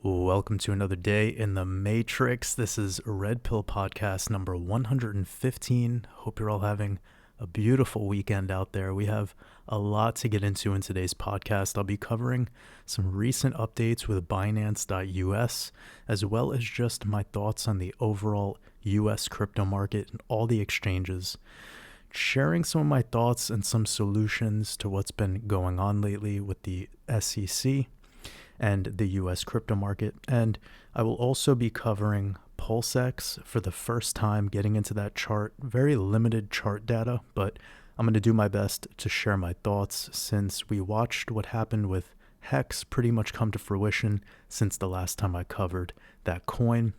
Welcome to another day in the Matrix. This is Red Pill Podcast number 115. Hope you're all having a beautiful weekend out there. We have a lot to get into in today's podcast. I'll be covering some recent updates with Binance.us, as well as just my thoughts on the overall US crypto market and all the exchanges, sharing some of my thoughts and some solutions to what's been going on lately with the SEC and the US crypto market. And I will also be covering PulseX for the first time, getting into that chart, very limited chart data, but I'm going to do my best to share my thoughts since we watched what happened with HEX pretty much come to fruition since the last time I covered that coin.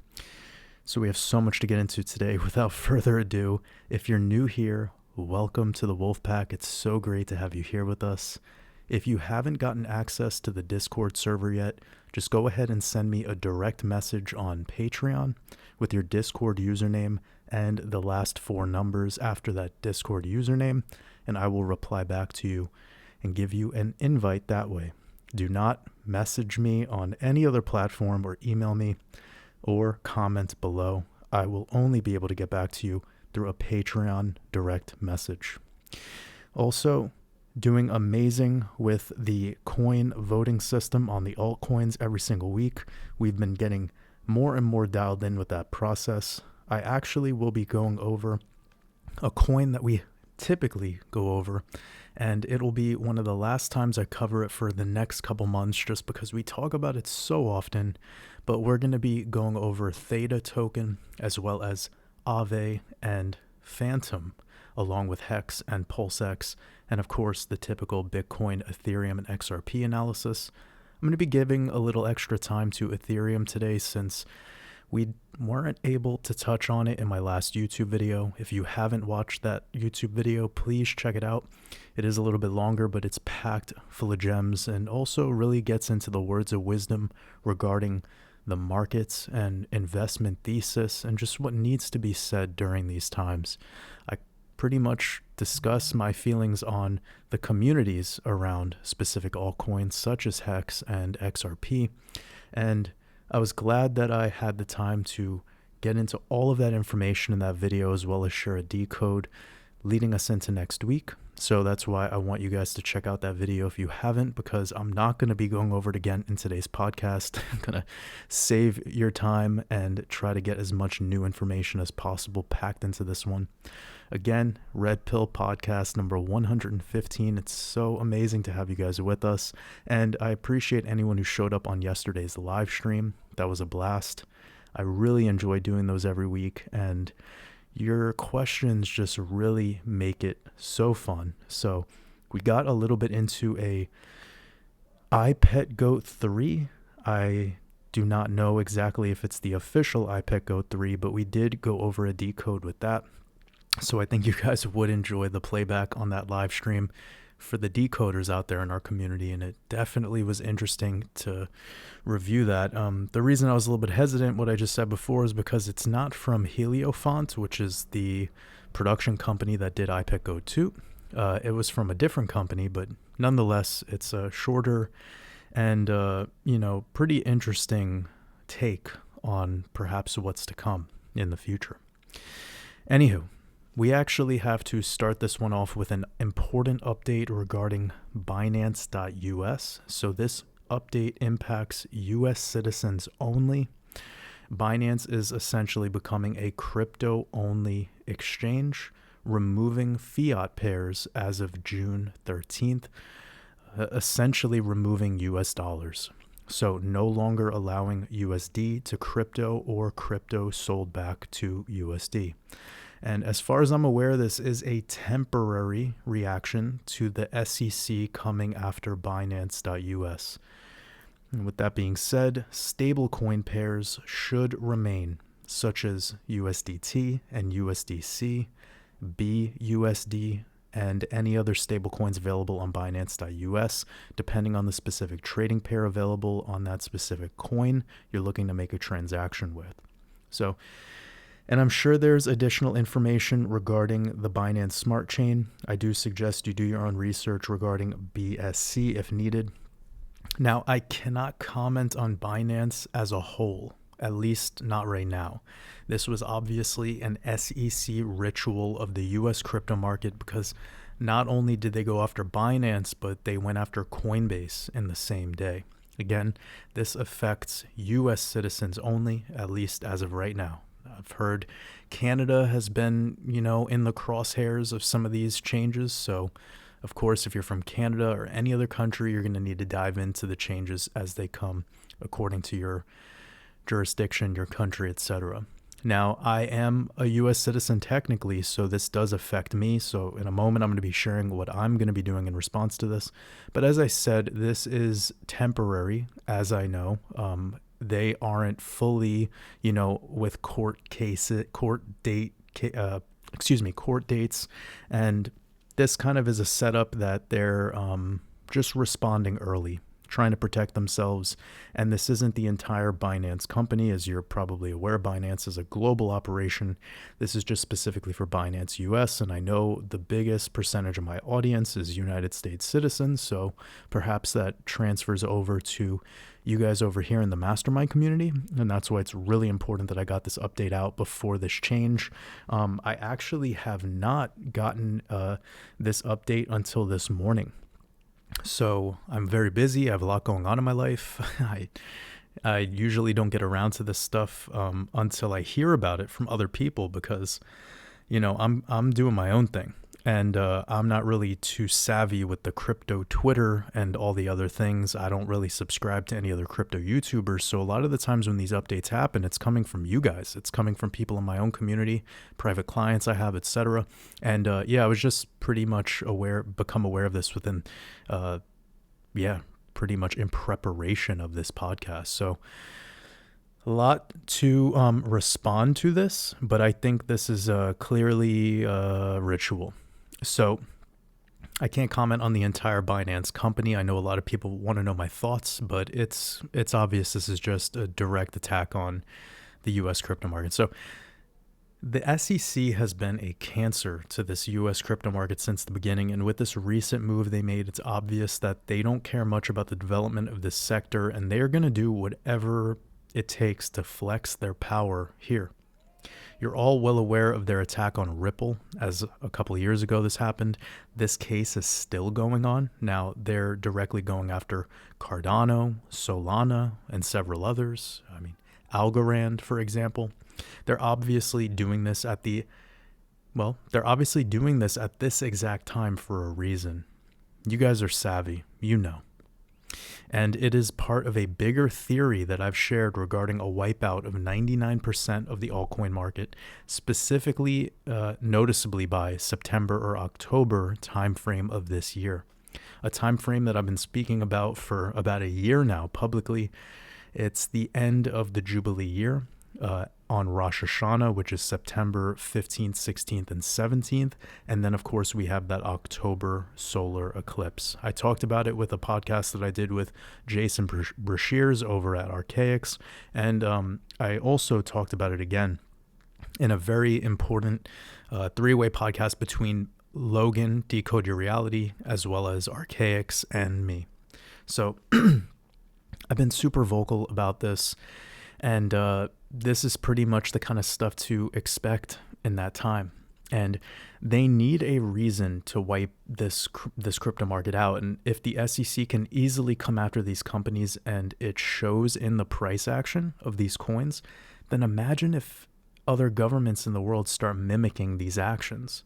So we have so much to get into today. Without further ado, if you're new here, welcome to the Wolfpack. It's so great to have you here with us. If you haven't gotten access to the Discord server yet, just go ahead and send me a direct message on Patreon with your Discord username and the last four numbers after that Discord username, and I will reply back to you and give you an invite that way. Do not message me on any other platform or email me or comment below. I will only be able to get back to you through a Patreon direct message. Also, doing amazing with the coin voting system on the altcoins every single week. We've been getting more and more dialed in with that process. I actually will be going over a coin that we typically go over, and it'll be one of the last times I cover it for the next couple months just because we talk about it so often. But we're going to be going over Theta token as well as Aave and Phantom, along with HEX and PulseX, and of course the typical Bitcoin, Ethereum, and XRP analysis. I'm going to be giving a little extra time to Ethereum today since we weren't able to touch on it in my last YouTube video. If you haven't watched that YouTube video, please check it out. It is a little bit longer, but it's packed full of gems and also really gets into the words of wisdom regarding the markets and investment thesis and just what needs to be said during these times. I pretty much discuss my feelings on the communities around specific altcoins such as HEX and XRP, and I was glad that I had the time to get into all of that information in that video as well as share a decode leading us into next week. So that's why I want you guys to check out that video if you haven't, because I'm not going to be going over it again in today's podcast. I'm going to save your time and try to get as much new information as possible packed into this one. Again, Red Pill Podcast number 115. It's so amazing to have you guys with us, and I appreciate anyone who showed up on yesterday's live stream. That was a blast. I really enjoy doing those every week, and your questions just really make it so fun. So we got a little bit into a iPetGoat 3. I do not know exactly if it's the official iPetGoat 3, but we did go over a decode with that. So I think you guys would enjoy the playback on that live stream for the decoders out there in our community, and it definitely was interesting to review that. The reason I was a little bit hesitant, what I just said before, is because it's not from Heliofont, which is the production company that did iPetGoat 2. It was from a different company, but nonetheless, it's a shorter and pretty interesting take on perhaps what's to come in the future. Anywho, we actually have to start this one off with an important update regarding Binance.us. So this update impacts US citizens only. Binance is essentially becoming a crypto-only exchange, removing fiat pairs as of June 13th, essentially removing US dollars. So no longer allowing USD to crypto or crypto sold back to USD. And as far as I'm aware, this is a temporary reaction to the SEC coming after Binance.us. And with that being said, stablecoin pairs should remain, such as USDT and USDC, BUSD, and any other stablecoins available on Binance.us, depending on the specific trading pair available on that specific coin you're looking to make a transaction with. And I'm sure there's additional information regarding the Binance Smart Chain. I do suggest you do your own research regarding BSC if needed. Now, I cannot comment on Binance as a whole, at least not right now. This was obviously an SEC ritual of the US crypto market because not only did they go after Binance, but they went after Coinbase in the same day. Again, this affects US citizens only, at least as of right now. I've heard Canada has been, in the crosshairs of some of these changes. So, of course, if you're from Canada or any other country, you're going to need to dive into the changes as they come according to your jurisdiction, your country, etc. Now, I am a U.S. citizen technically, so this does affect me. So in a moment, I'm going to be sharing what I'm going to be doing in response to this. But as I said, this is temporary, as I know. They aren't fully, with court dates. And this kind of is a setup that they're just responding early, trying to protect themselves. And this isn't the entire Binance company. As you're probably aware, Binance is a global operation. This is just specifically for Binance US. And I know the biggest percentage of my audience is United States citizens. So perhaps that transfers over to you guys over here in the mastermind community. And that's why it's really important that I got this update out before this change. I actually have not gotten this update until this morning. So I'm very busy. I have a lot going on in my life. I usually don't get around to this stuff until I hear about it from other people because, I'm doing my own thing. And I'm not really too savvy with the crypto Twitter and all the other things. I don't really subscribe to any other crypto YouTubers. So a lot of the times when these updates happen, it's coming from you guys. It's coming from people in my own community, private clients I have, etc. And I was just pretty much become aware of this within, pretty much in preparation of this podcast. So a lot to respond to this, but I think this is clearly a ritual. So I can't comment on the entire Binance company. I know a lot of people want to know my thoughts, but it's obvious this is just a direct attack on the US crypto market. So the SEC has been a cancer to this US crypto market since the beginning. And with this recent move they made, it's obvious that they don't care much about the development of this sector, and they're going to do whatever it takes to flex their power here. You're all well aware of their attack on Ripple, as a couple of years ago this happened. This case is still going on. Now, they're directly going after Cardano, Solana, and several others. Algorand, for example. They're obviously doing this at this exact time for a reason. You guys are savvy, And it is part of a bigger theory that I've shared regarding a wipeout of 99% of the altcoin market, specifically noticeably by September or October timeframe of this year. A timeframe that I've been speaking about for about a year now publicly. It's the end of the Jubilee year on Rosh Hashanah, which is September 15th, 16th, and 17th. And then, of course, we have that October solar eclipse. I talked about it with a podcast that I did with Jason Brashears over at HEX. And I also talked about it again in a very important three-way podcast between Logan, Decode Your Reality, as well as HEX and me. So I've been super vocal about this. And this is pretty much the kind of stuff to expect in that time. And they need a reason to wipe this crypto market out. And if the SEC can easily come after these companies and it shows in the price action of these coins, then imagine if other governments in the world start mimicking these actions.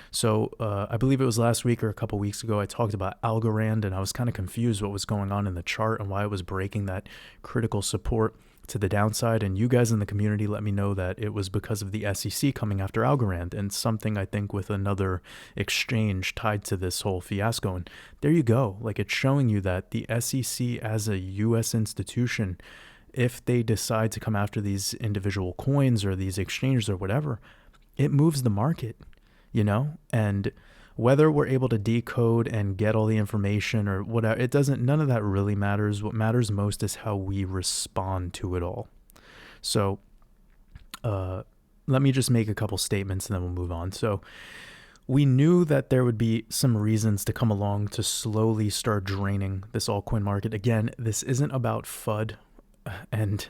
So I believe it was last week or a couple weeks ago, I talked about Algorand, and I was kind of confused what was going on in the chart and why it was breaking that critical support to the downside. And you guys in the community let me know that it was because of the SEC coming after Algorand, and something I think with another exchange tied to this whole fiasco. And there you go. Like, it's showing you that the SEC as a US institution, if they decide to come after these individual coins or these exchanges or whatever, it moves the market, and whether we're able to decode and get all the information or whatever, none of that really matters. What matters most is how we respond to it all. So let me just make a couple statements and then we'll move on. So we knew that there would be some reasons to come along to slowly start draining this altcoin market. Again, this isn't about FUD, and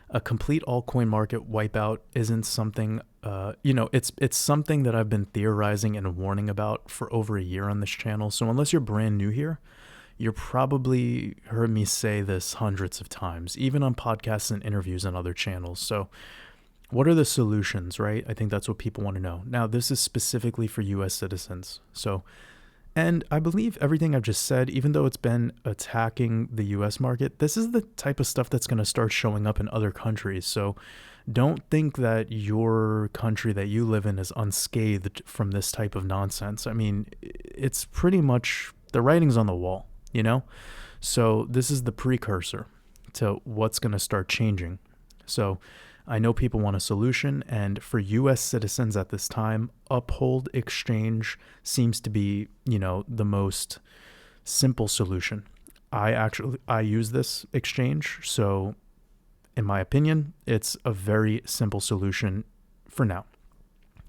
a complete altcoin market wipeout isn't something, it's something that I've been theorizing and warning about for over a year on this channel. So unless you're brand new here, you're probably heard me say this hundreds of times, even on podcasts and interviews on other channels. So what are the solutions, right? I think that's what people want to know. Now, this is specifically for US citizens. And I believe everything I've just said, even though it's been attacking the US market, this is the type of stuff that's going to start showing up in other countries. So don't think that your country that you live in is unscathed from this type of nonsense. I mean, it's pretty much the writing's on the wall, you know? So this is the precursor to what's going to start changing. So I know people want a solution, and for US citizens at this time, Uphold Exchange seems to be, the most simple solution. I use this exchange, so in my opinion, it's a very simple solution for now.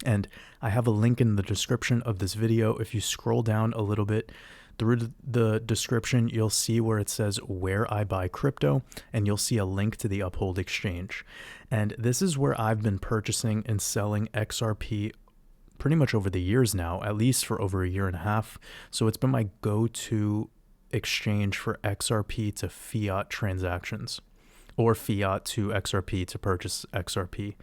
And I have a link in the description of this video. If you scroll down a little bit through the description, you'll see where it says where I buy crypto, and you'll see a link to the Uphold Exchange. And this is where I've been purchasing and selling XRP pretty much over the years now, at least for over a year and a half. So it's been my go-to exchange for XRP to fiat transactions, or fiat to XRP to purchase XRP.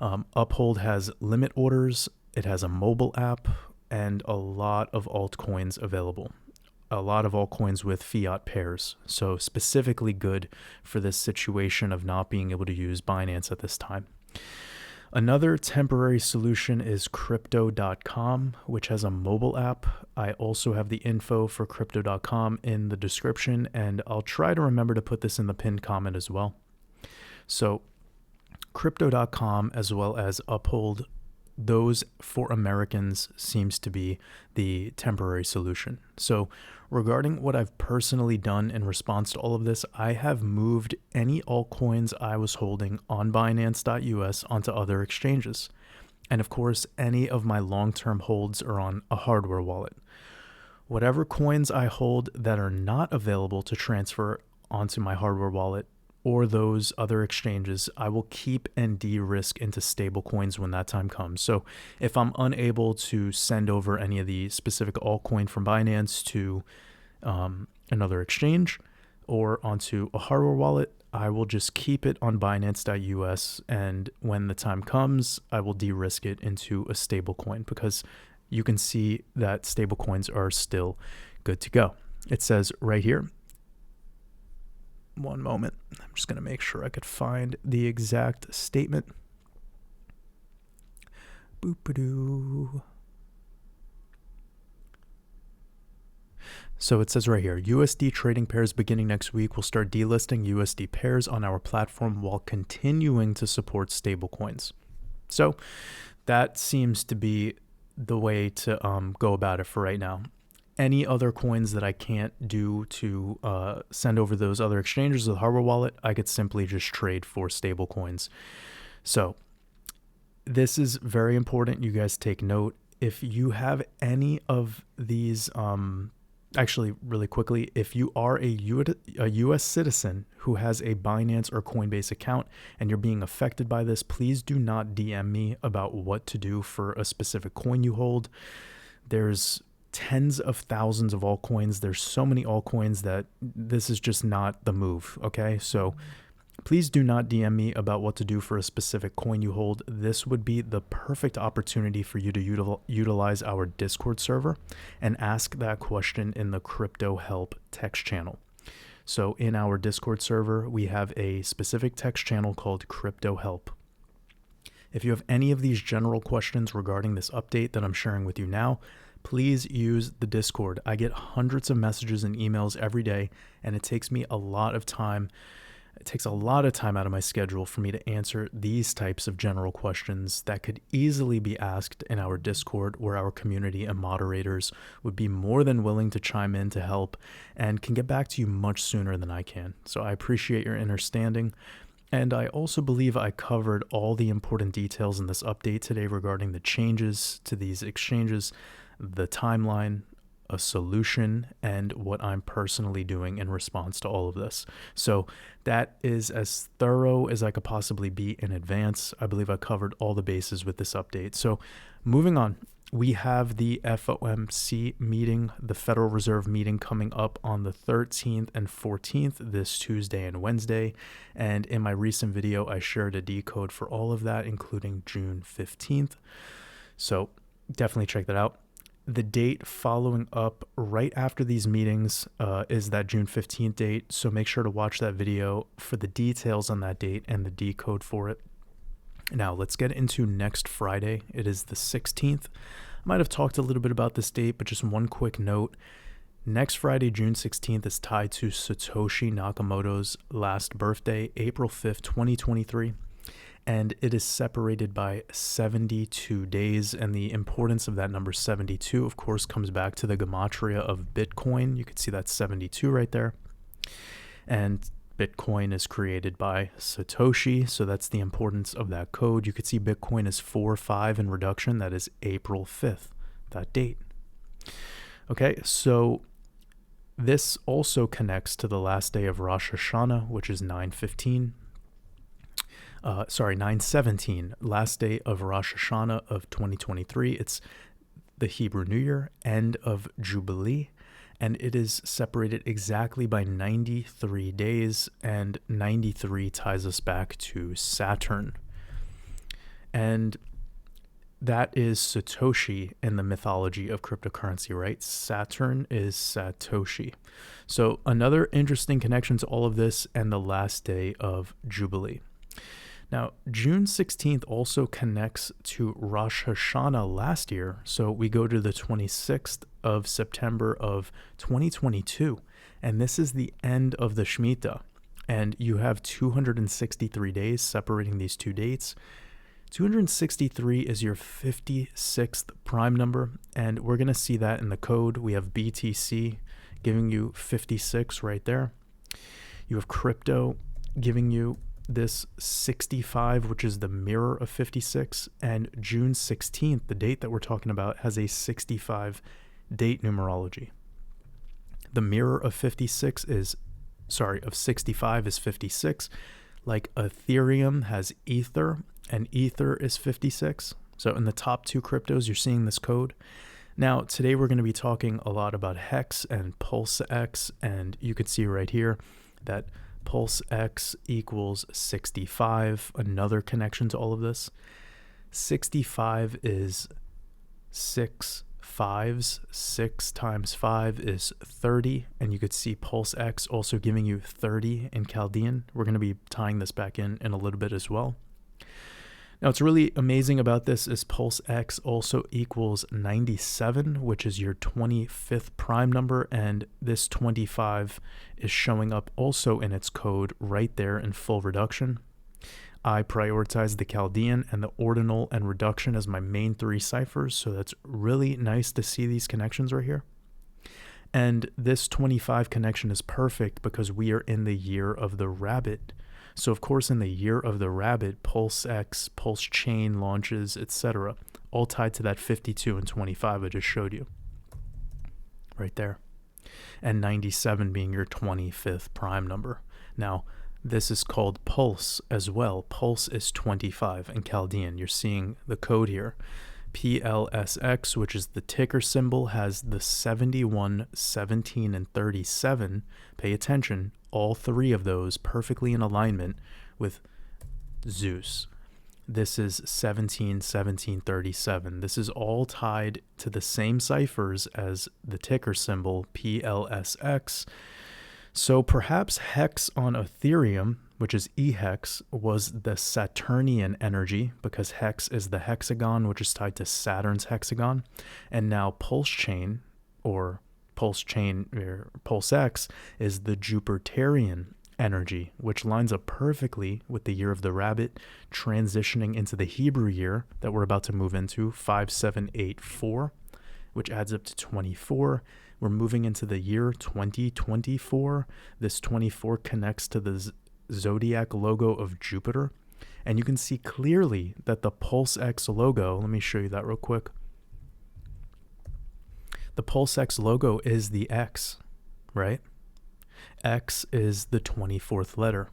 Uphold has limit orders, it has a mobile app, and a lot of altcoins available. A lot of altcoins with fiat pairs. So specifically good for this situation of not being able to use Binance at this time. Another temporary solution is Crypto.com, which has a mobile app. I also have the info for Crypto.com in the description, and I'll try to remember to put this in the pinned comment as well. So Crypto.com as well as Uphold, those for Americans seems to be the temporary solution. So regarding what I've personally done in response to all of this, I have moved any altcoins I was holding on Binance.us onto other exchanges. And of course, any of my long-term holds are on a hardware wallet. Whatever coins I hold that are not available to transfer onto my hardware wallet or those other exchanges, I will keep and de-risk into stable coins when that time comes. So if I'm unable to send over any of the specific altcoin from Binance to another exchange or onto a hardware wallet, I will just keep it on Binance.us, and when the time comes, I will de-risk it into a stable coin, because you can see that stable coins are still good to go. It says right here, one moment, I'm just going to make sure I could find the exact statement. Boop-a-doo. So it says right here, USD trading pairs beginning next week will start delisting USD pairs on our platform while continuing to support stablecoins. So that seems to be the way to go about it for right now. Any other coins that I can't do to send over those other exchanges with hardware wallet, I could simply just trade for stable coins. So this is very important. You guys take note. If you have any of these, actually really quickly, if you are a US citizen who has a Binance or Coinbase account and you're being affected by this, please do not DM me about what to do for a specific coin you hold. There's tens of thousands of altcoins. There's so many altcoins that this is just not the move. Okay. So please do not DM me about what to do for a specific coin you hold. This would be the perfect opportunity for you to utilize our Discord server and ask that question in the Crypto Help text channel. So in our Discord server, we have a specific text channel called Crypto Help. If you have any of these general questions regarding this update that I'm sharing with you now, please use the Discord. I get hundreds of messages and emails every day, and it takes me a lot of time. It takes a lot of time out of my schedule for me to answer these types of general questions that could easily be asked in our Discord, where our community and moderators would be more than willing to chime in to help and can get back to you much sooner than I can. So I appreciate your understanding. And I also believe I covered all the important details in this update today regarding the changes to these exchanges, the timeline, a solution, and what I'm personally doing in response to all of this. So that is as thorough as I could possibly be in advance. I believe I covered all the bases with this update. So moving on, we have the FOMC meeting, the Federal Reserve meeting, coming up on the 13th and 14th, this Tuesday and Wednesday. And in my recent video, I shared a decode for all of that, including June 15th. So definitely check that out. The date following up right after these meetings is that June 15th date. So make sure to watch that video for the details on that date and the decode for it. Now let's get into next Friday. It is the 16th. I might have talked a little bit about this date, but just one quick note. Next Friday, June 16th, is tied to Satoshi Nakamoto's last birthday, April 5th, 2023. And it is separated by 72 days. And the importance of that number 72, of course, comes back to the gematria of Bitcoin. You can see that 72 right there. And Bitcoin is created by Satoshi, so that's the importance of that code. You could see Bitcoin is 4.5 in reduction. That is April 5th, that date. Okay, so this also connects to the last day of Rosh Hashanah, which is 9/17, last day of Rosh Hashanah of 2023. It's the Hebrew New Year, end of Jubilee. And it is separated exactly by 93 days, and 93 ties us back to Saturn. And that is Satoshi in the mythology of cryptocurrency, right? Saturn is Satoshi. So another interesting connection to all of this and the last day of Jubilee. Now, June 16th also connects to Rosh Hashanah last year. So we go to the 26th of September of 2022. And this is the end of the Shemitah. And you have 263 days separating these two dates. 263 is your 56th prime number. And we're going to see that in the code. We have BTC giving you 56 right there. You have crypto giving you this 65, which is the mirror of 56, and June 16th, the date that we're talking about, has a 65 date numerology. The mirror of 65 is 56, like Ethereum has Ether, and Ether is 56. So in the top two cryptos, you're seeing this code. Now, today we're going to be talking a lot about HEX and PulseX, and you can see right here that PulseX equals 65, another connection to all of this. 65 is 6 5s, 6 times 5 is 30, and you could see PulseX also giving you 30 in Chaldean. We're going to be tying this back in a little bit as well. Now, what's really amazing about this is PulseX also equals 97, which is your 25th prime number, and this 25 is showing up also in its code right there in full reduction. I prioritize the Chaldean and the ordinal and reduction as my main three ciphers, so that's really nice to see these connections right here. And this 25 connection is perfect because we are in the year of the rabbit. So, of course, in the year of the rabbit, PulseX, Pulse Chain launches, etc., all tied to that 52 and 25 I just showed you right there. And 97 being your 25th prime number. Now, this is called Pulse as well. Pulse is 25 in Chaldean. You're seeing the code here. PLSX, which is the ticker symbol, has the 71, 17, and 37. Pay attention. All three of those perfectly in alignment with Zeus. This is 17, 17, 37. This is all tied to the same ciphers as the ticker symbol PLSX. So perhaps HEX on Ethereum, which is HEX, was the Saturnian energy because HEX is the hexagon, which is tied to Saturn's hexagon. And now Pulse Chain or PulseX is the Jupiterian energy, which lines up perfectly with the year of the rabbit, transitioning into the Hebrew year that we're about to move into, 5784, which adds up to 24. We're moving into the year 2024. This 24 connects to the zodiac logo of Jupiter. And you can see clearly that the PulseX logo, let me show you that real quick. The PulseX logo is the X, right? X is the 24th letter.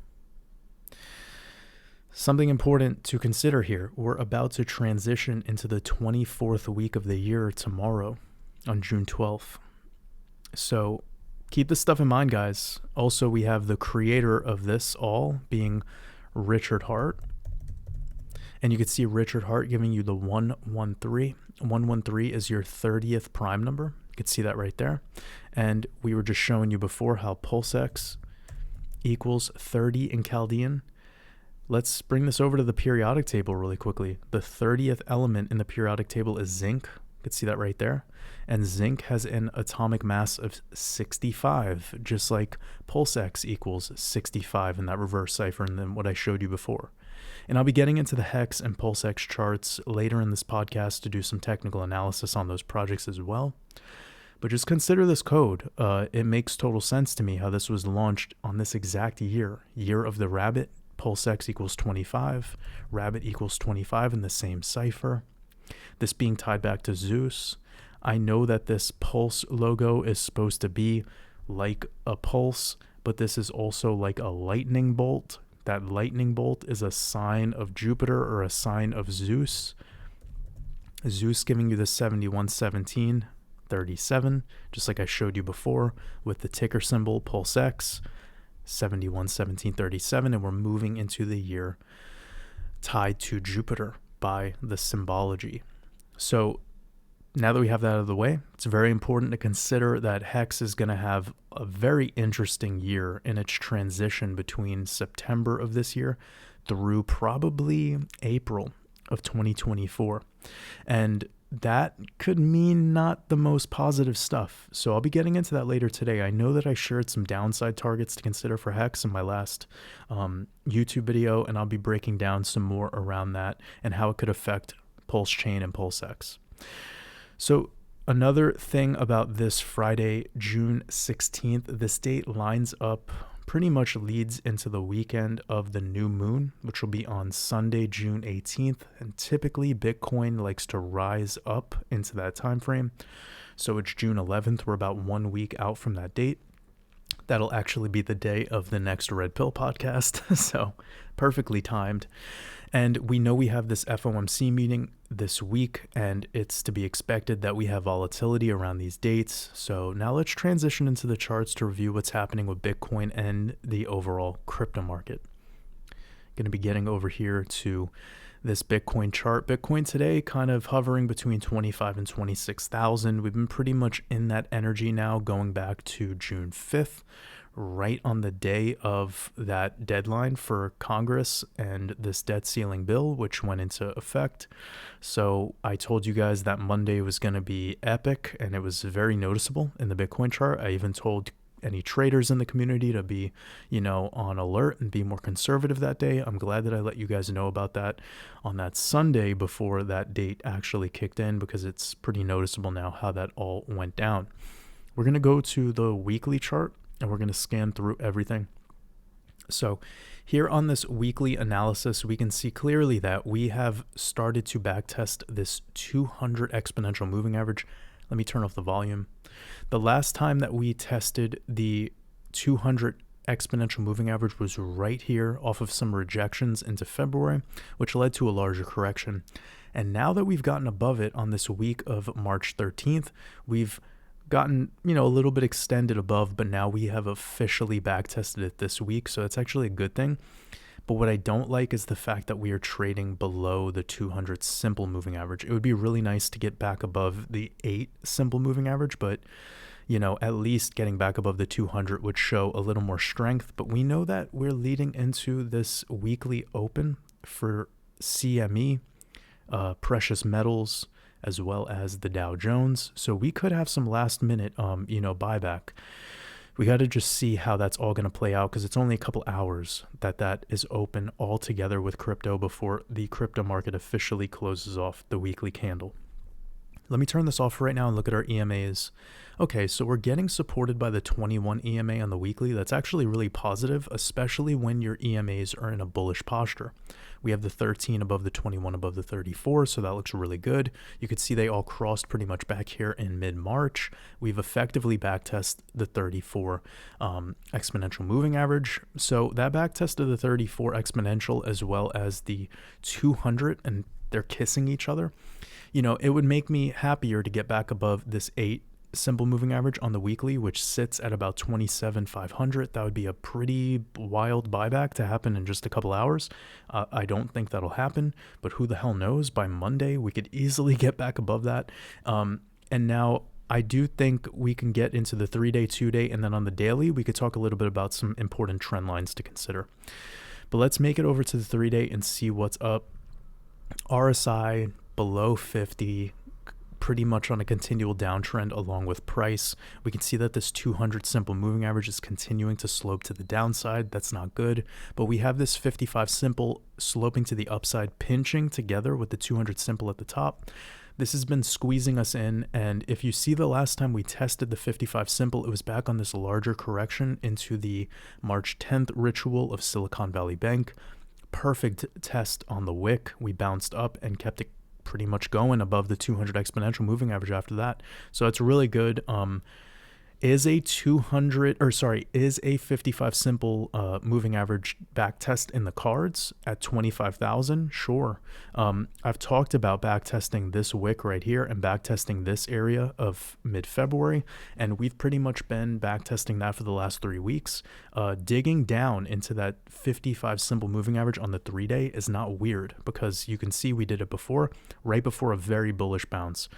Something important to consider here. We're about to transition into the 24th week of the year tomorrow on June 12th. So keep this stuff in mind, guys. Also, we have the creator of this all being Richard Hart. And you can see Richard Hart giving you the 113. 113 is your 30th prime number. You can see that right there. And we were just showing you before how PulseX equals 30 in Chaldean. Let's bring this over to the periodic table really quickly. The 30th element in the periodic table is zinc. You can see that right there. And zinc has an atomic mass of 65, just like PulseX equals 65 in that reverse cipher and then what I showed you before. And I'll be getting into the HEX and PulseX charts later in this podcast to do some technical analysis on those projects as well. But just consider this code. It makes total sense to me how this was launched on this exact year of the rabbit. PulseX equals 25, rabbit equals 25 in the same cipher. This being tied back to Zeus. I know that this pulse logo is supposed to be like a pulse, but this is also like a lightning bolt. That lightning bolt is a sign of Jupiter or a sign of Zeus. Zeus giving you the 711737, just like I showed you before with the ticker symbol PulseX, 711737, and we're moving into the year tied to Jupiter by the symbology. So now that we have that out of the way, it's very important to consider that HEX is going to have a very interesting year in its transition between September of this year through probably April of 2024. And that could mean not the most positive stuff. So I'll be getting into that later today. I know that I shared some downside targets to consider for HEX in my last YouTube video, and I'll be breaking down some more around that and how it could affect Pulse Chain and PulseX. So another thing about this Friday, June 16th, this date lines up, pretty much leads into the weekend of the new moon, which will be on Sunday, June 18th. And typically Bitcoin likes to rise up into that time frame. So it's June 11th. We're about 1 week out from that date. That'll actually be the day of the next Red Pill podcast. So perfectly timed. And we know we have this FOMC meeting this week, and it's to be expected that we have volatility around these dates. So now let's transition into the charts to review what's happening with Bitcoin and the overall crypto market. Going to be getting over here to this Bitcoin chart. Bitcoin today kind of hovering between 25 and 26,000. We've been pretty much in that energy now going back to June 5th. Right on the day of that deadline for Congress and this debt ceiling bill, which went into effect. So I told you guys that Monday was going to be epic, and it was very noticeable in the Bitcoin chart. I even told any traders in the community to be, on alert and be more conservative that day. I'm glad that I let you guys know about that on that Sunday before that date actually kicked in, because it's pretty noticeable now how that all went down. We're going to go to the weekly chart, and we're going to scan through everything. So here on this weekly analysis, we can see clearly that we have started to backtest this 200 exponential moving average. Let me turn off the volume. The last time that we tested the 200 exponential moving average was right here off of some rejections into February, which led to a larger correction. And now that we've gotten above it on this week of March 13th, we've gotten, a little bit extended above, but now we have officially backtested it this week. So that's actually a good thing. But what I don't like is the fact that we are trading below the 200 simple moving average. It would be really nice to get back above the 8 simple moving average, but at least getting back above the 200 would show a little more strength. But we know that we're leading into this weekly open for CME, precious metals, as well as the Dow Jones. So we could have some last minute, buyback. We got to just see how that's all going to play out, because it's only a couple hours that is open all together with crypto before the crypto market officially closes off the weekly candle. Let me turn this off right now and look at our EMAs. Okay, so we're getting supported by the 21 EMA on the weekly. That's actually really positive, especially when your EMAs are in a bullish posture. We have the 13 above the 21 above the 34, so that looks really good. You could see they all crossed pretty much back here in mid-March. We've effectively backtested the 34 exponential moving average. So that backtest of the 34 exponential as well as the 200, and they're kissing each other. You know, it would make me happier to get back above this 8 simple moving average on the weekly, which sits at about 27,500. That would be a pretty wild buyback to happen in just a couple hours. I don't think that'll happen, but who the hell knows? By Monday, we could easily get back above that. And now I do think we can get into the 3-day, 2-day, and then on the daily, we could talk a little bit about some important trend lines to consider. But let's make it over to the 3-day and see what's up. RSI below 50, pretty much on a continual downtrend along with price. We can see that this 200 simple moving average is continuing to slope to the downside. That's not good, but we have this 55 simple sloping to the upside, pinching together with the 200 simple at the top. This has been squeezing us in, and if you see the last time we tested the 55 simple, it was back on this larger correction into the March 10th ritual of Silicon Valley Bank. Perfect test on the wick. We bounced up and kept it pretty much going above the 200 exponential moving average after that. So it's really good. Is a 55 simple moving average back test in the cards at 25,000? Sure. I've talked about back testing this wick right here and back testing this area of mid-February, and we've pretty much been back testing that for the last 3 weeks. Digging down into that 55 simple moving average on the 3-day is not weird, because you can see we did it before, right before a very bullish bounce.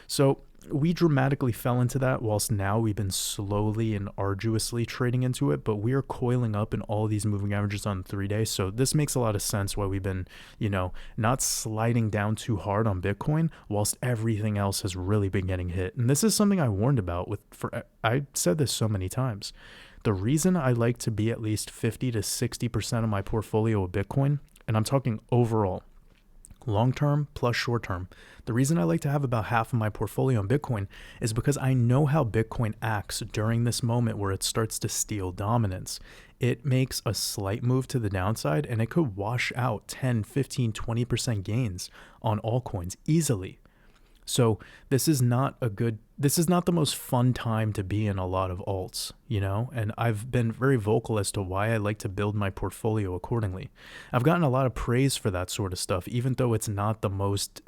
So we dramatically fell into that, whilst now we've been slowly and arduously trading into it, but we are coiling up in all these moving averages on the 3-day. So this makes a lot of sense why we've been, not sliding down too hard on Bitcoin, whilst everything else has really been getting hit. And this is something I warned about I said this so many times. The reason I like to be at least 50 to 60% of my portfolio of Bitcoin, and I'm talking overall, long-term plus short-term. The reason I like to have about half of my portfolio in Bitcoin is because I know how Bitcoin acts during this moment where it starts to steal dominance. It makes a slight move to the downside and it could wash out 10, 15, 20% gains on altcoins easily. So this is not the most fun time to be in a lot of alts, and I've been very vocal as to why I like to build my portfolio accordingly. I've gotten a lot of praise for that sort of stuff, even though it's not the most,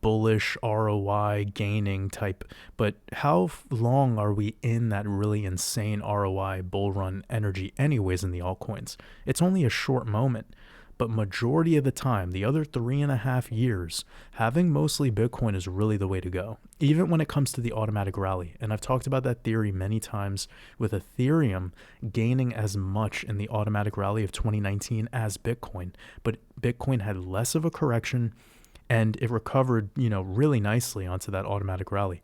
bullish ROI gaining type, but how long are we in that really insane ROI bull run energy anyways in the altcoins? It's only a short moment. But majority of the time, the other 3.5 years, having mostly Bitcoin is really the way to go, even when it comes to the automatic rally. And I've talked about that theory many times, with Ethereum gaining as much in the automatic rally of 2019 as Bitcoin. But Bitcoin had less of a correction and it recovered, really nicely onto that automatic rally.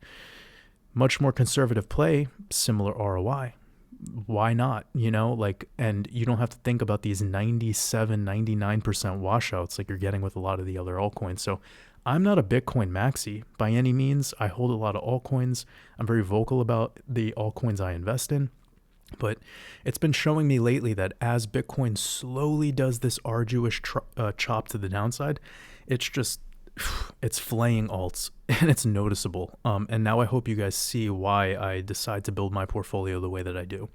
Much more conservative play, similar ROI. Why not? And you don't have to think about these 97, 99% washouts like you're getting with a lot of the other altcoins. So I'm not a Bitcoin maxi by any means. I hold a lot of altcoins. I'm very vocal about the altcoins I invest in. But it's been showing me lately that as Bitcoin slowly does this arduous chop to the downside, it's flaying alts and it's noticeable. And now I hope you guys see why I decide to build my portfolio the way that I do.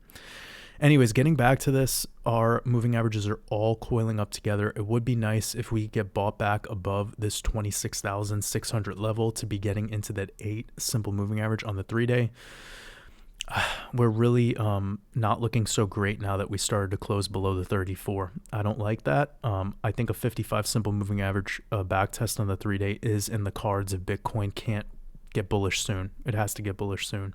Anyways, getting back to this, our moving averages are all coiling up together. It would be nice if we get bought back above this 26,600 level to be getting into that 8 simple moving average on the 3-day. We're really not looking so great now that we started to close below the 34. I don't like that. I think a 55 simple moving average back test on the 3-day is in the cards if Bitcoin can't get bullish soon. It has to get bullish soon.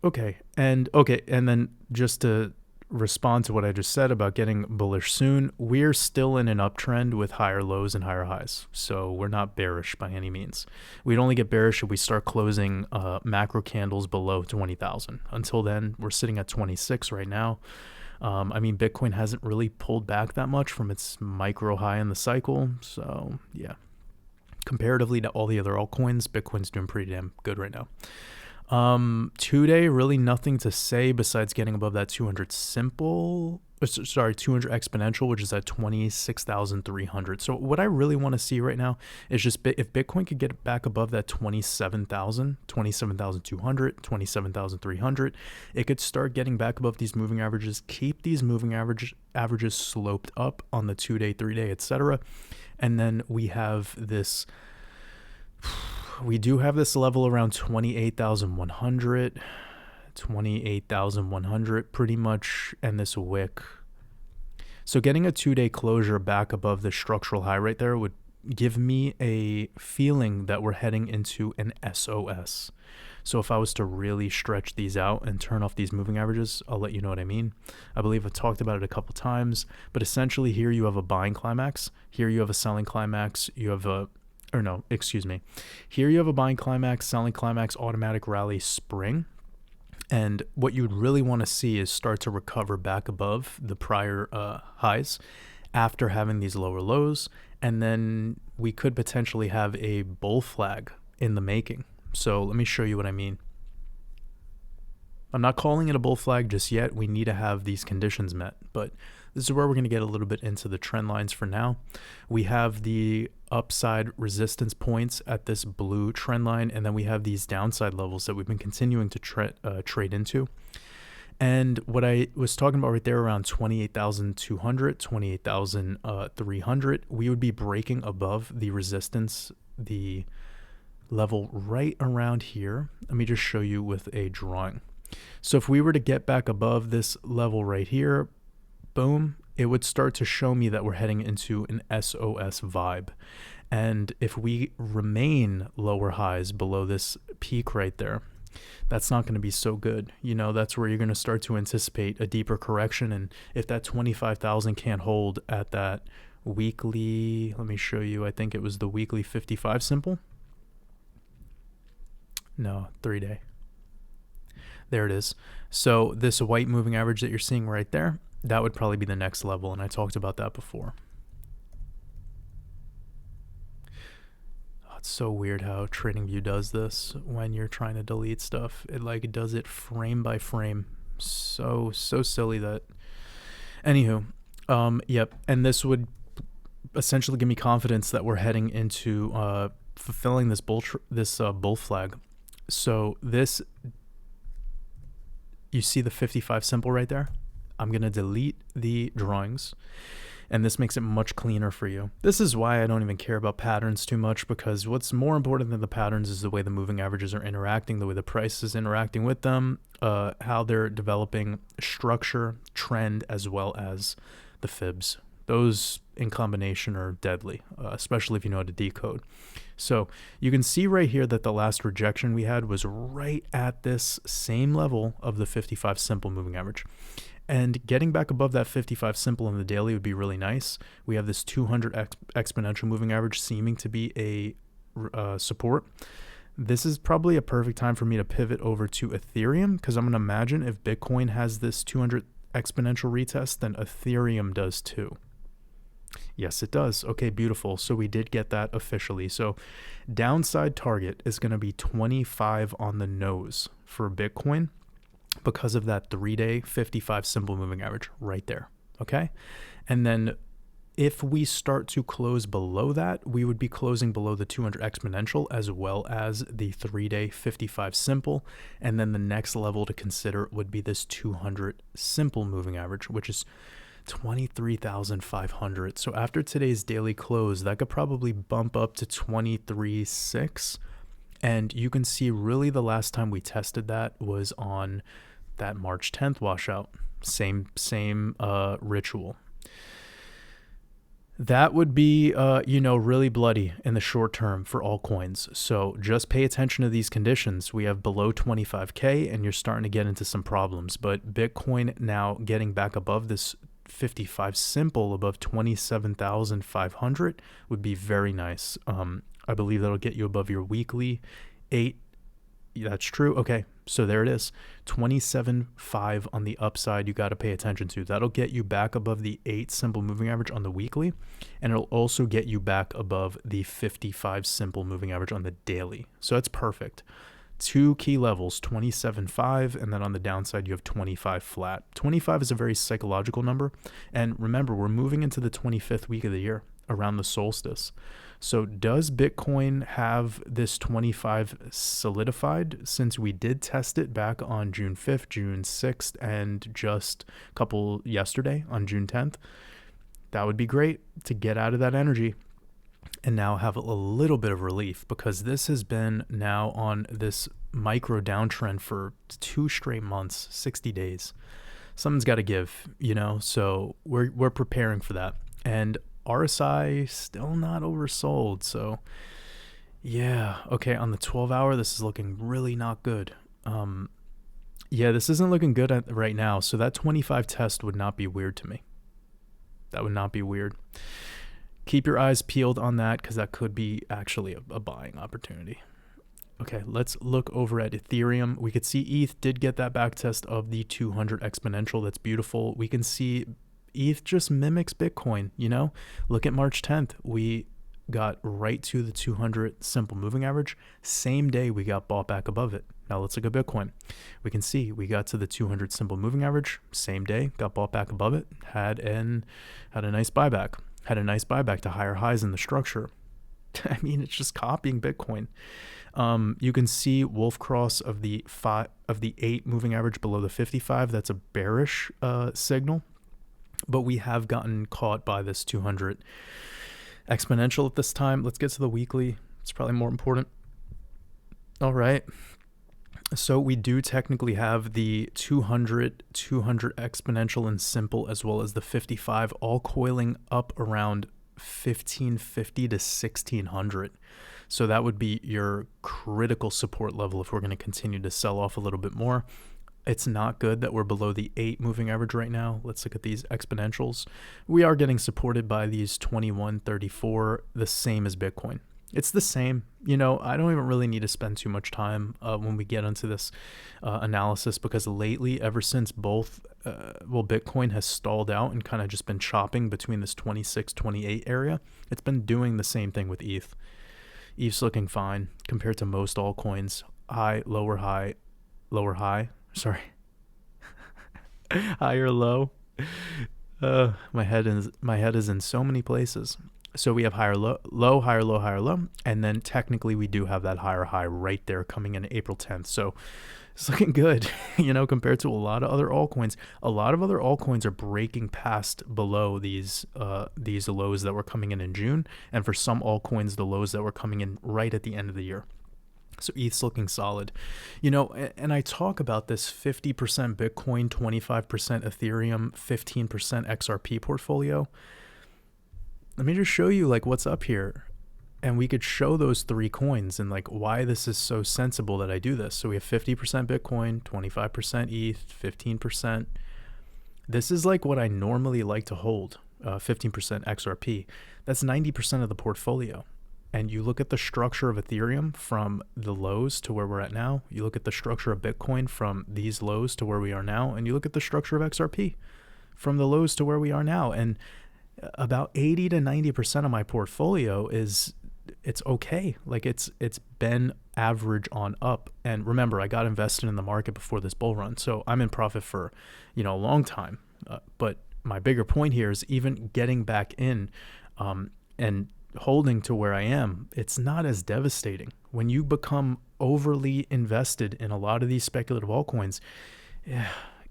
Okay. And then just to respond to what I just said about getting bullish soon, we're still in an uptrend with higher lows and higher highs. So we're not bearish by any means. We'd only get bearish if we start closing macro candles below 20,000. Until then, we're sitting at 26 right now. Bitcoin hasn't really pulled back that much from its micro high in the cycle. So yeah, Comparatively to all the other altcoins, Bitcoin's doing pretty damn good right now. 2-day, really nothing to say besides getting above that 200 200 exponential, which is at 26,300. So what I really want to see right now is just if Bitcoin could get back above that 27,000, 27,200, 27,300, it could start getting back above these moving averages, keep these moving averages sloped up on the 2-day, 3-day, etc. And then we have this level around 28,100 pretty much, and this wick. So getting a 2-day closure back above the structural high right there would give me a feeling that we're heading into an SOS. So if I was to really stretch these out and turn off these moving averages, I'll let you know what I mean. I believe I talked about it a couple times, but essentially here you have a buying climax, here you have a selling climax, here you have a buying climax, selling climax, automatic rally, spring. And what you'd really want to see is start to recover back above the prior highs after having these lower lows. And then we could potentially have a bull flag in the making. So let me show you what I mean. I'm not calling it a bull flag just yet. We need to have these conditions met, but this is where we're going to get a little bit into the trend lines for now. We have the upside resistance points at this blue trend line, and then we have these downside levels that we've been continuing to trade into. And what I was talking about right there around 28,200, 28,300, we would be breaking above the resistance, the level right around here. Let me just show you with a drawing. So if we were to get back above this level right here, boom, it would start to show me that we're heading into an SOS vibe. And if we remain lower highs below this peak right there, that's not going to be so good. You know, that's where you're going to start to anticipate a deeper correction. And if that 25,000 can't hold at that weekly, let me show you, I think it was the weekly 55 simple. No, 3-day. There it is. So this white moving average that you're seeing right there, that would probably be the next level. And I talked about that before. Oh, it's so weird how TradingView does this when you're trying to delete stuff. It like does it frame by frame. So silly that. Anywho, yep. And this would essentially give me confidence that we're heading into fulfilling this bull flag. So this, you see the 55 simple right there? I'm going to delete the drawings, and this makes it much cleaner for you. This is why I don't even care about patterns too much, because what's more important than the patterns is the way the moving averages are interacting, the way the price is interacting with them, how they're developing structure, trend, as well as the fibs. Those in combination are deadly, especially if you know how to decode. So you can see right here that the last rejection we had was right at this same level of the 55 simple moving average. And getting back above that 55 simple in the daily would be really nice. We have this 200 exponential moving average seeming to be a support. This is probably a perfect time for me to pivot over to Ethereum, because I'm going to imagine if Bitcoin has this 200 exponential retest, then Ethereum does too. Yes, it does. Okay, beautiful. So we did get that officially. So downside target is going to be 25 on the nose for Bitcoin because of that 3-day 55 simple moving average right there. Okay. And then if we start to close below that, we would be closing below the 200 exponential as well as the 3-day 55 simple. And then the next level to consider would be this 200 simple moving average, which is 23,500. So after today's daily close, that could probably bump up to 23,600. And you can see really the last time we tested that was on that March 10th washout. Same ritual. That would be, really bloody in the short term for all coins. So just pay attention to these conditions. We have below 25K and you're starting to get into some problems. But Bitcoin now getting back above this 55 simple, above 27,500 would be very nice. I believe that'll get you above your weekly 8. That's true. Okay. So there it is, 27.5 on the upside you got to pay attention to. That'll get you back above the 8 simple moving average on the weekly, and it'll also get you back above the 55 simple moving average on the daily. So that's perfect. 2 key levels, 27.5, and then on the downside you have 25 flat. 25 is a very psychological number, and remember, we're moving into the 25th week of the year around the solstice. So does Bitcoin have this 25 solidified, since we did test it back on June 5th, June 6th, and just a couple yesterday on June 10th? That would be great to get out of that energy and now have a little bit of relief, because this has been now on this micro downtrend for 2 straight months, 60 days. Something's got to give, so we're preparing for that. And RSI still not oversold. So yeah, okay, on the 12-hour, this is looking really not good. Yeah, this isn't looking good right now. So that 25 test would not be weird to me. That would not be weird. Keep your eyes peeled on that, because that could be actually a buying opportunity. Okay, let's look over at Ethereum. We could see ETH did get that back test of the 200 exponential. That's beautiful. We can see ETH just mimics Bitcoin, Look at March 10th. We got right to the 200 simple moving average. Same day we got bought back above it. Now let's look at Bitcoin. We can see we got to the 200 simple moving average. Same day, got bought back above it. Had a nice buyback. Had a nice buyback to higher highs in the structure. I mean, it's just copying Bitcoin. You can see wolf cross of the 8 moving average below the 55. That's a bearish signal. But we have gotten caught by this 200 exponential at this time. Let's get to the weekly. It's probably more important. All right. So we do technically have the 200 exponential and simple, as well as the 55, all coiling up around 1550 to 1600. So that would be your critical support level if we're going to continue to sell off a little bit more. It's not good that we're below the 8 moving average right now. Let's look at these exponentials. We are getting supported by these 2134, the same as Bitcoin. It's the same. I don't even really need to spend too much time when we get into this analysis, because lately, ever since Bitcoin has stalled out and kind of just been chopping between this 26, 28 area, it's been doing the same thing with ETH. ETH's looking fine compared to most altcoins. High, lower, high, lower, high. Sorry. Higher, low. My head is in so many places. So we have higher, low, higher, low, higher, low. And then technically we do have that higher high right there coming in April 10th. So it's looking good, compared to a lot of other altcoins. A lot of other altcoins are breaking past below these lows that were coming in June. And for some altcoins, the lows that were coming in right at the end of the year. So ETH's looking solid, and I talk about this 50% Bitcoin, 25% Ethereum, 15% XRP portfolio. Let me just show you what's up here, and we could show those 3 coins and why this is so sensible that I do this. So we have 50% Bitcoin, 25% ETH, 15%. This is what I normally like to hold, 15% XRP. That's 90% of the portfolio. And you look at the structure of Ethereum from the lows to where we're at now. You look at the structure of Bitcoin from these lows to where we are now. And you look at the structure of XRP from the lows to where we are now. And about 80 to 90% of my portfolio it's okay. It's been average on up. And remember, I got invested in the market before this bull run. So I'm in profit for, a long time. But my bigger point here is even getting back in and holding to where I am, it's not as devastating. When you become overly invested in a lot of these speculative altcoins,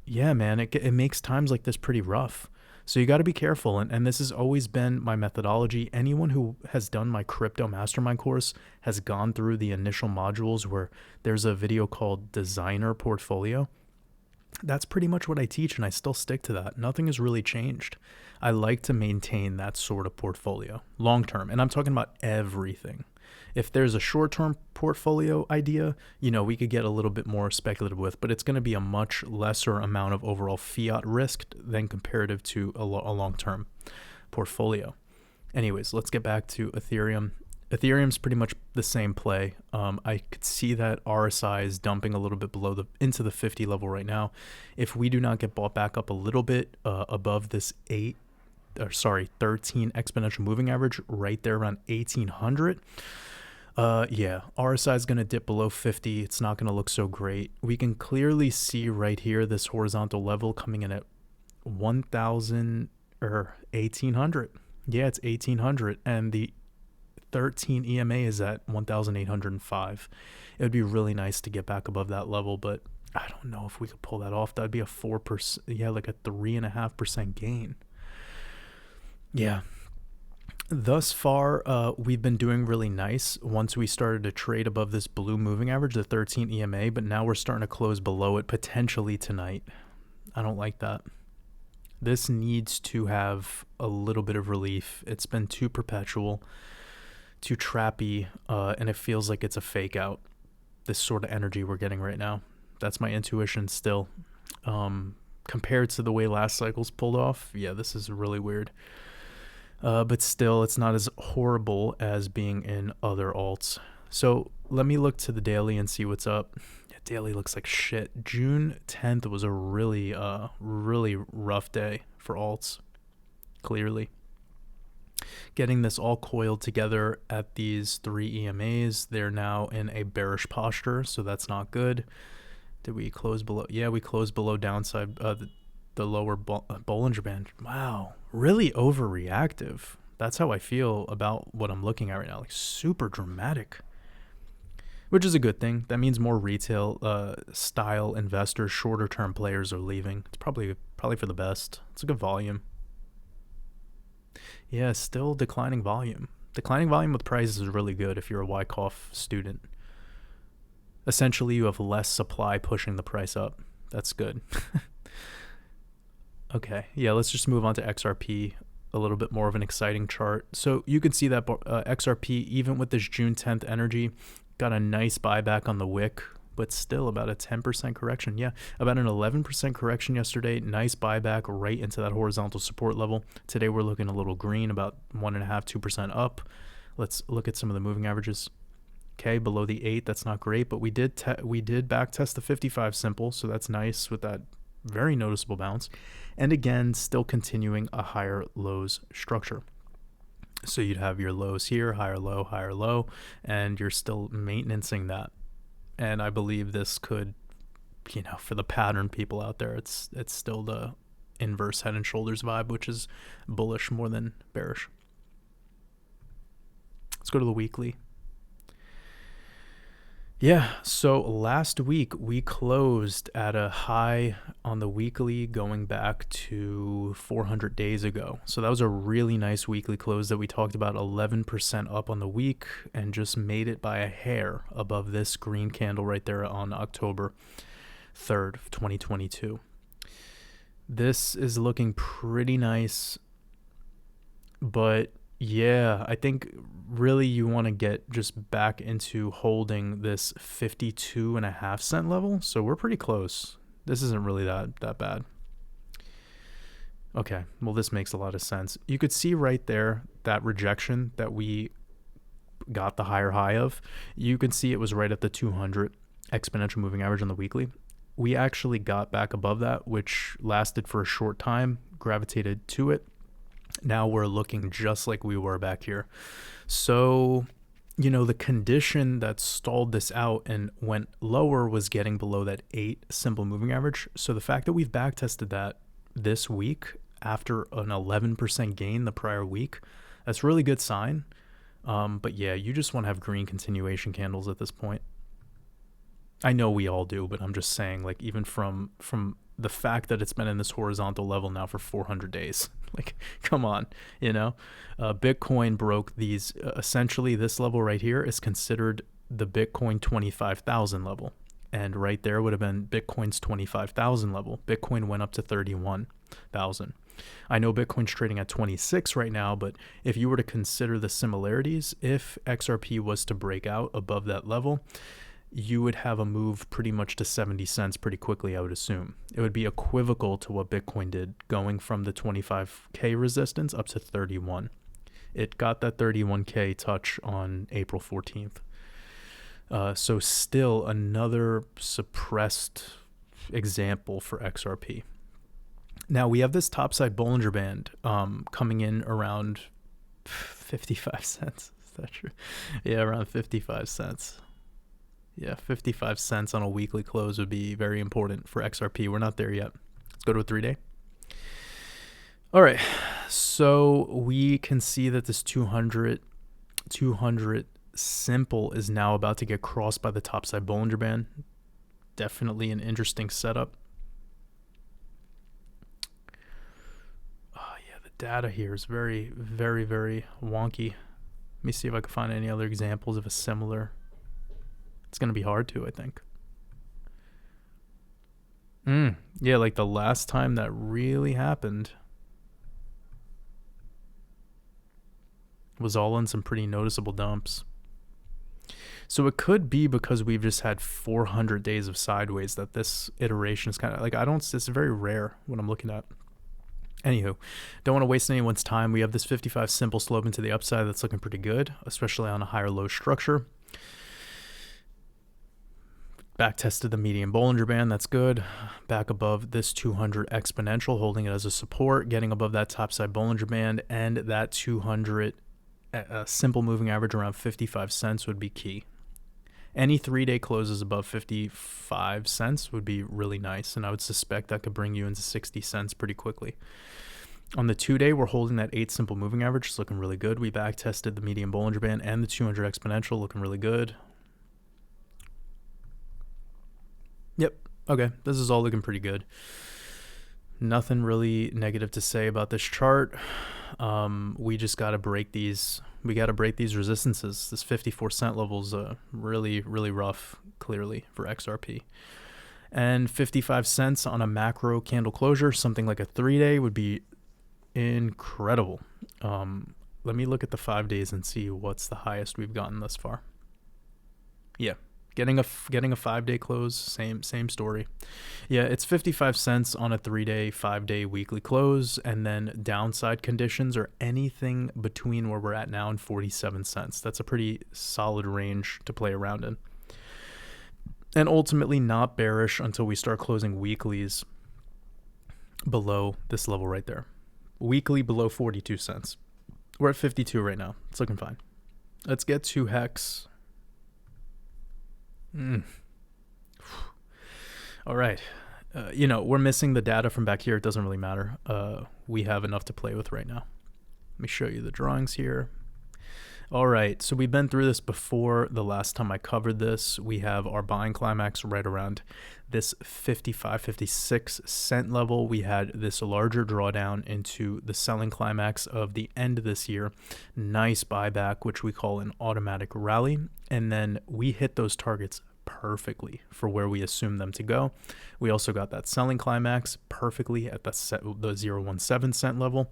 yeah, man, it makes times like this pretty rough. So you got to be careful. And this has always been my methodology. Anyone who has done my crypto mastermind course has gone through the initial modules where there's a video called Designer Portfolio. That's pretty much what I teach, and I still stick to that. Nothing has really changed. I like to maintain that sort of portfolio long term, and I'm talking about everything. If there's a short-term portfolio idea, we could get a little bit more speculative with, but it's going to be a much lesser amount of overall fiat risk than comparative to a long-term portfolio. Anyways, let's get back to Ethereum. Ethereum's pretty much the same play. I could see that RSI is dumping a little bit below into the 50 level right now. If we do not get bought back up a little bit above this 13 exponential moving average right there around 1800, yeah, RSI is going to dip below 50. It's not going to look so great. We can clearly see right here this horizontal level coming in at 1000 or 1800. Yeah, it's 1800, and the 13 EMA is at 1,805. It would be really nice to get back above that level, but I don't know if we could pull that off. That'd be a 4%, yeah, like a 3.5% gain. Yeah. Thus far, we've been doing really nice once we started to trade above this blue moving average, the 13 EMA, but now we're starting to close below it potentially tonight. I don't like that. This needs to have a little bit of relief. It's been too perpetual, too trappy, and it feels like it's a fake out, this sort of energy we're getting right now. That's my intuition still. Compared to the way last cycles pulled off, yeah, this is really weird. But still, it's not as horrible as being in other alts. So let me look to the daily and see what's up. Yeah, daily looks like shit. June 10th was a really rough day for alts, clearly. Getting this all coiled together at these 3 EMAs. They're now in a bearish posture, so that's not good. Did we close below? Yeah, we closed below downside, the lower Bollinger Band. Wow, really overreactive. That's how I feel about what I'm looking at right now. Like super dramatic, which is a good thing. That means more retail style investors, shorter term players are leaving. It's probably for the best. It's a good volume. Yeah, still declining volume. Declining volume with prices is really good if you're a Wyckoff student. Essentially, you have less supply pushing the price up. That's good. Okay, yeah, let's just move on to XRP, a little bit more of an exciting chart. So you can see that XRP, even with this June 10th energy, got a nice buyback on the wick, but still about a 10% correction. Yeah, about an 11% correction yesterday. Nice buyback right into that horizontal support level. Today we're looking a little green, about 1.5–2% up. Let's look at some of the moving averages. Okay, below the 8, that's not great, but we did back test the 55 simple, so that's nice with that very noticeable bounce. And again, still continuing a higher lows structure. So you'd have your lows here, higher low, and you're still maintaining that. And I believe this could, for the pattern people out there, it's still the inverse head and shoulders vibe, which is bullish more than bearish. Let's go to the weekly. Yeah, so last week we closed at a high on the weekly going back to 400 days ago. So that was a really nice weekly close that we talked about, 11% up on the week, and just made it by a hair above this green candle right there on October 3rd, 2022. This is looking pretty nice, but yeah, I think really you want to get just back into holding this 52.5 cent level. So we're pretty close. This isn't really that bad. Okay, well, this makes a lot of sense. You could see right there that rejection that we got the higher high of. You can see it was right at the 200 exponential moving average on the weekly. We actually got back above that, which lasted for a short time, gravitated to it. Now we're looking just like we were back here. So, the condition that stalled this out and went lower was getting below that 8 simple moving average. So the fact that we've backtested that this week after an 11% gain the prior week, that's a really good sign. But yeah, you just want to have green continuation candles at this point. I know we all do, but I'm just saying, like, even from the fact that it's been in this horizontal level now for 400 days, like, come on, Bitcoin broke these, essentially this level right here is considered the Bitcoin 25,000 level. And right there would have been Bitcoin's 25,000 level. Bitcoin went up to 31,000. I know Bitcoin's trading at 26 right now, but if you were to consider the similarities, if XRP was to break out above that level, you would have a move pretty much to 70 cents pretty quickly, I would assume. It would be equivocal to what Bitcoin did, going from the 25K resistance up to 31. It got that 31K touch on April 14th. So still another suppressed example for XRP. Now we have this topside Bollinger Band coming in around 55 cents. Is that true? Yeah, around 55 cents. Yeah, 55 cents on a weekly close would be very important for XRP. We're not there yet. Let's go to a 3-day. All right, so we can see that this 200 simple is now about to get crossed by the topside Bollinger Band. Definitely an interesting setup. Oh yeah, the data here is very, very, very wonky. Let me see if I can find any other examples of a similar. It's going to be hard to, I think. Yeah, like the last time that really happened was all in some pretty noticeable dumps. So it could be because we've just had 400 days of sideways that this iteration is kind of like, it's very rare when I'm looking at. Anywho, don't want to waste anyone's time. We have this 55 simple slope into the upside that's looking pretty good, especially on a higher low structure. Back tested the median Bollinger Band, that's good. Back above this 200 exponential, holding it as a support, getting above that topside Bollinger Band, and that 200 simple moving average around 55 cents would be key. Any 3-day closes above 55 cents would be really nice, and I would suspect that could bring you into 60 cents pretty quickly. On the 2-day, we're holding that 8 simple moving average. It's looking really good. We back tested the median Bollinger Band and the 200 exponential, looking really good. Yep. Okay. This is all looking pretty good. Nothing really negative to say about this chart. We just got to break these. We got to break these resistances. This 54 cent level is really, really rough, clearly, for XRP. And 55 cents on a macro candle closure, something like a 3-day, would be incredible. Let me look at the 5 days and see what's the highest we've gotten thus far. Yeah. Getting a 5-day close, same story. Yeah, it's 55 cents on a 3-day, 5-day weekly close, and then downside conditions are anything between where we're at now and 47 cents. That's a pretty solid range to play around in. And ultimately not bearish until we start closing weeklies below this level right there. Weekly below 42 cents. We're at 52 right now. It's looking fine. Let's get to HEX. All right. We're missing the data from back here. It doesn't really matter. We have enough to play with right now. Let me show you the drawings here. All right. So we've been through this before. The last time I covered this, we have our buying climax right around this 55, 56 cent level. We had this larger drawdown into the selling climax of the end of this year. Nice buyback, which we call an automatic rally. And then we hit those targets perfectly for where we assumed them to go. We also got that selling climax perfectly at the 0.17 cent level.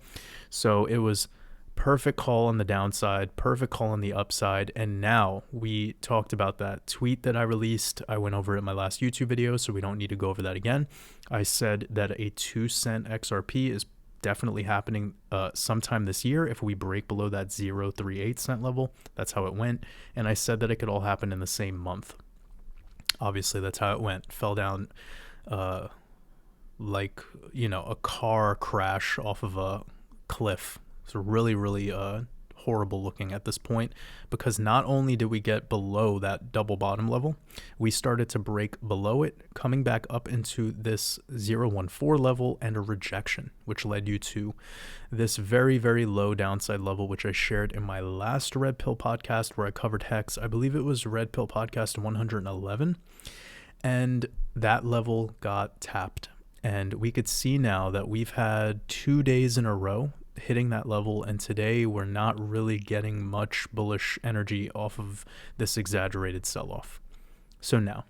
So it was perfect call on the downside, perfect call on the upside. And now we talked about that tweet that I released. I went over it in my last YouTube video, so we don't need to go over that again. I said that a 2-cent XRP is definitely happening sometime this year if we break below that 0.38 cent level. That's how it went. And I said that it could all happen in the same month. Obviously, that's how it went. Fell down like, a car crash off of a cliff. So really, really horrible looking at this point, because not only did we get below that double bottom level, we started to break below it, coming back up into this 0.14 level and a rejection, which led you to this very, very low downside level, which I shared in my last Red Pill podcast where I covered HEX. I believe it was Red Pill podcast 111. And that level got tapped. And we could see now that we've had 2 days in a row hitting that level, and today we're not really getting much bullish energy off of this exaggerated sell-off. So now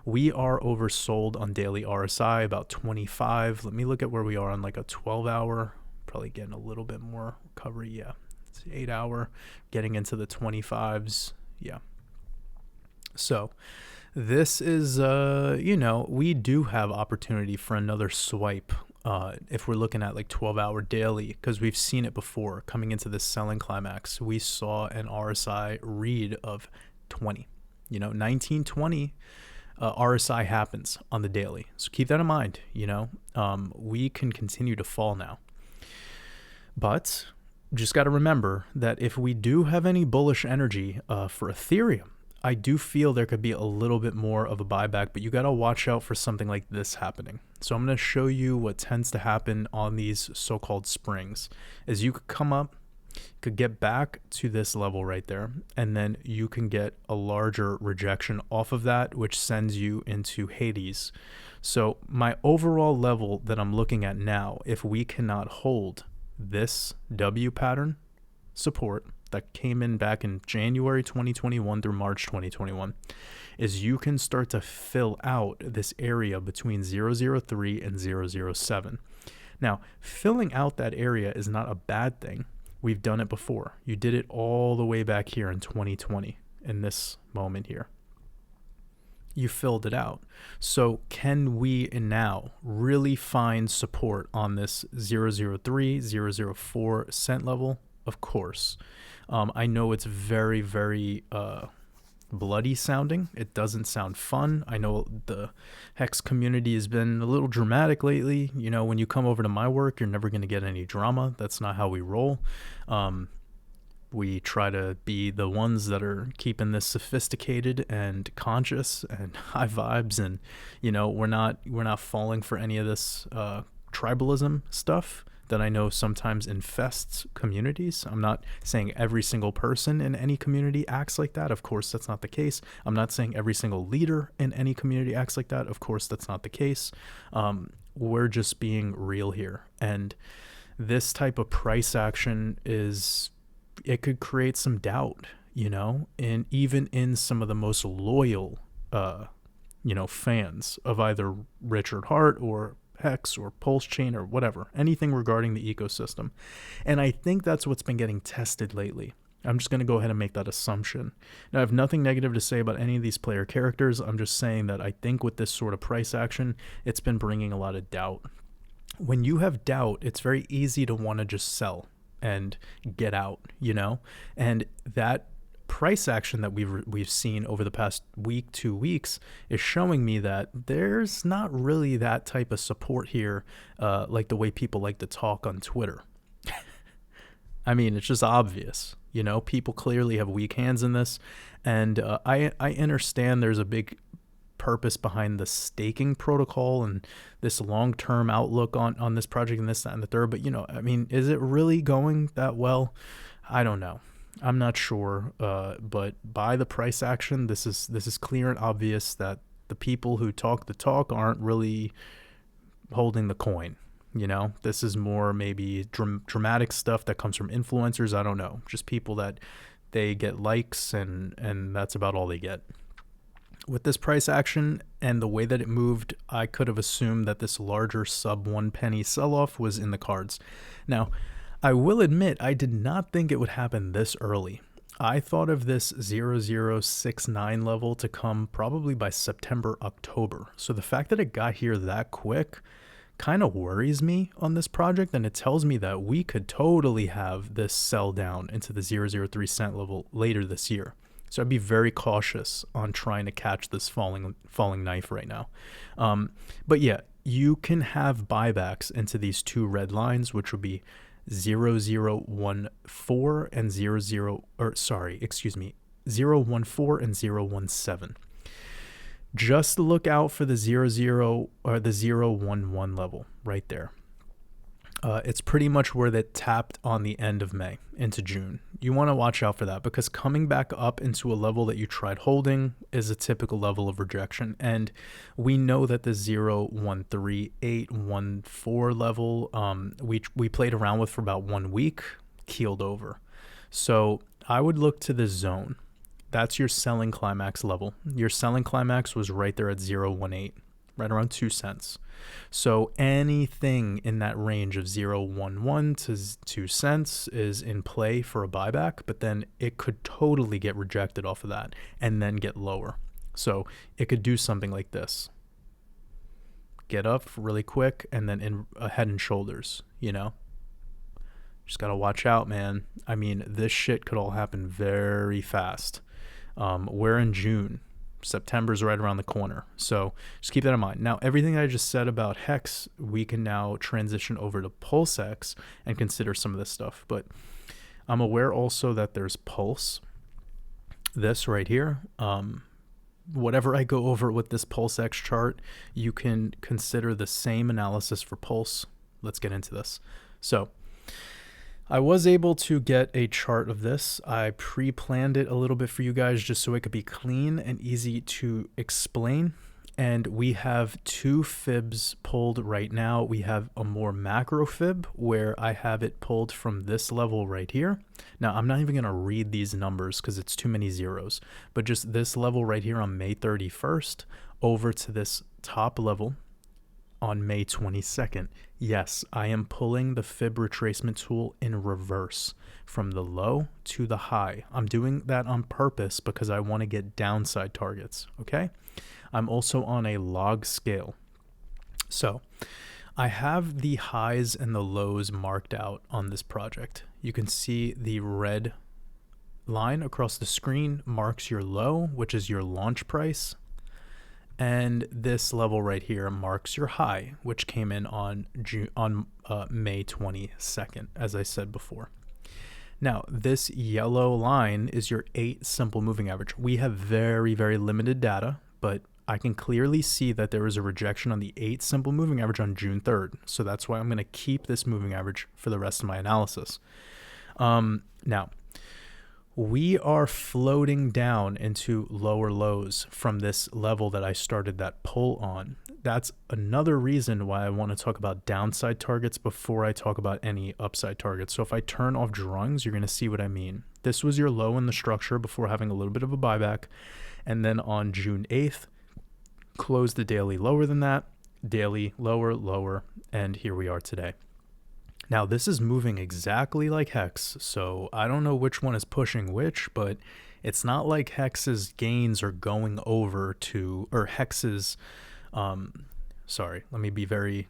we are oversold on daily RSI about 25. Let me look at where we are on like a 12-hour, probably getting a little bit more recovery. Yeah, it's 8-hour, getting into the 25s. Yeah. So this is, we do have opportunity for another swipe if we're looking at like 12-hour daily, because we've seen it before coming into this selling climax, we saw an RSI read of 20, 1920. RSI happens on the daily. So keep that in mind. We can continue to fall now. But just got to remember that if we do have any bullish energy for Ethereum, I do feel there could be a little bit more of a buyback, but you got to watch out for something like this happening. So I'm going to show you what tends to happen on these so-called springs. Is you could come up, could get back to this level right there, and then you can get a larger rejection off of that, which sends you into Hades. So my overall level that I'm looking at now, if we cannot hold this W pattern support that came in back in January 2021 through March 2021, is you can start to fill out this area between 003 and 007. Now, filling out that area is not a bad thing. We've done it before. You did it all the way back here in 2020, in this moment here. You filled it out. So can we now really find support on this 003, 004 cent level? Of course. I know it's very, very bloody sounding. It doesn't sound fun. I know the HEX community has been a little dramatic lately. When you come over to my work, you're never going to get any drama. That's not how we roll. We try to be the ones that are keeping this sophisticated and conscious and high vibes, and we're not falling for any of this tribalism stuff that I know sometimes infests communities. I'm not saying every single person in any community acts like that. Of course, that's not the case. I'm not saying every single leader in any community acts like that. Of course, that's not the case. We're just being real here. And this type of price action it could create some doubt, and even in some of the most loyal, fans of either Richard Hart or HEX or Pulse Chain or whatever, anything regarding the ecosystem. And I think that's what's been getting tested lately. I'm just going to go ahead and make that assumption. Now, I have nothing negative to say about any of these player characters. I'm just saying that I think with this sort of price action, it's been bringing a lot of doubt. When you have doubt, it's very easy to want to just sell and get out, and that price action that we've seen over the past week, 2 weeks, is showing me that there's not really that type of support here, like the way people like to talk on Twitter. I mean, it's just obvious, people clearly have weak hands in this, and I understand there's a big purpose behind the staking protocol and this long-term outlook on this project and this, that, and the third, but is it really going that well? I don't know. I'm not sure, but by the price action, this is clear and obvious that the people who talk the talk aren't really holding the coin. This is more maybe dramatic stuff that comes from influencers. I don't know, just people that they get likes and that's about all they get. With this price action and the way that it moved, I could have assumed that this larger sub 1 penny sell-off was in the cards. Now, I will admit I did not think it would happen this early. I thought of this 0069 level to come probably by September, October. So the fact that it got here that quick kind of worries me on this project, and it tells me that we could totally have this sell down into the 003 cent level later this year. So I'd be very cautious on trying to catch this falling knife right now. But yeah, you can have buybacks into these two red lines, which would be 0014 and 014 and 017. Just look out for the 00 or the 011 level right there. It's pretty much where they tapped on the end of May into June. You want to watch out for that, because coming back up into a level that you tried holding is a typical level of rejection. And we know that the 013814 level, we played around with for about 1 week, keeled over. So I would look to this zone. That's your selling climax level. Your selling climax was right there at 018, right around 2 cents. So anything in that range of 011 to 2 cents is in play for a buyback, but then it could totally get rejected off of that and then get lower. So it could do something like this. get up really quick, and then in head and shoulders, Just got to watch out, man. I mean, this shit could all happen very fast. We're in June. September's right around the corner. So just keep that in mind. Now, everything I just said about HEX, we can now transition over to PulseX and consider some of this stuff. But I'm aware also that there's Pulse, this right here. Whatever I go over with this PulseX chart, you can consider the same analysis for Pulse. Let's get into this. So I was able to get a chart of this. I pre-planned it a little bit for you guys just so it could be clean and easy to explain. And we have two fibs pulled right now. We have a more macro fib where I have it pulled from this level right here. Now, I'm not even going to read these numbers because it's too many zeros, but just this level right here on May 31st over to this top level on May 22nd. Yes, I am pulling the fib retracement tool in reverse from the low to the high. I'm doing that on purpose because I want to get downside targets, okay? I'm also on a log scale. So I have the highs and the lows marked out on this project. You can see the red line across the screen marks your low, which is your launch price. And this level right here marks your high, which came in on May 22nd, as I said before. Now, this yellow line is your 8 simple moving average. We have very, very limited data, but I can clearly see that there was a rejection on the 8 simple moving average on June 3rd. So that's why I'm going to keep this moving average for the rest of my analysis. Now, we are floating down into lower lows from this level that I started that pull on. That's another reason why I want to talk about downside targets before I talk about any upside targets. So if I turn off drawings, you're going to see what I mean. This was your low in the structure before having a little bit of a buyback. And then on June 8th, closed the daily lower than that, daily lower, lower, and here we are today. Now, this is moving exactly like HEX, so I don't know which one is pushing which, but it's not like HEX's gains are going over to, or HEX's, sorry, let me be very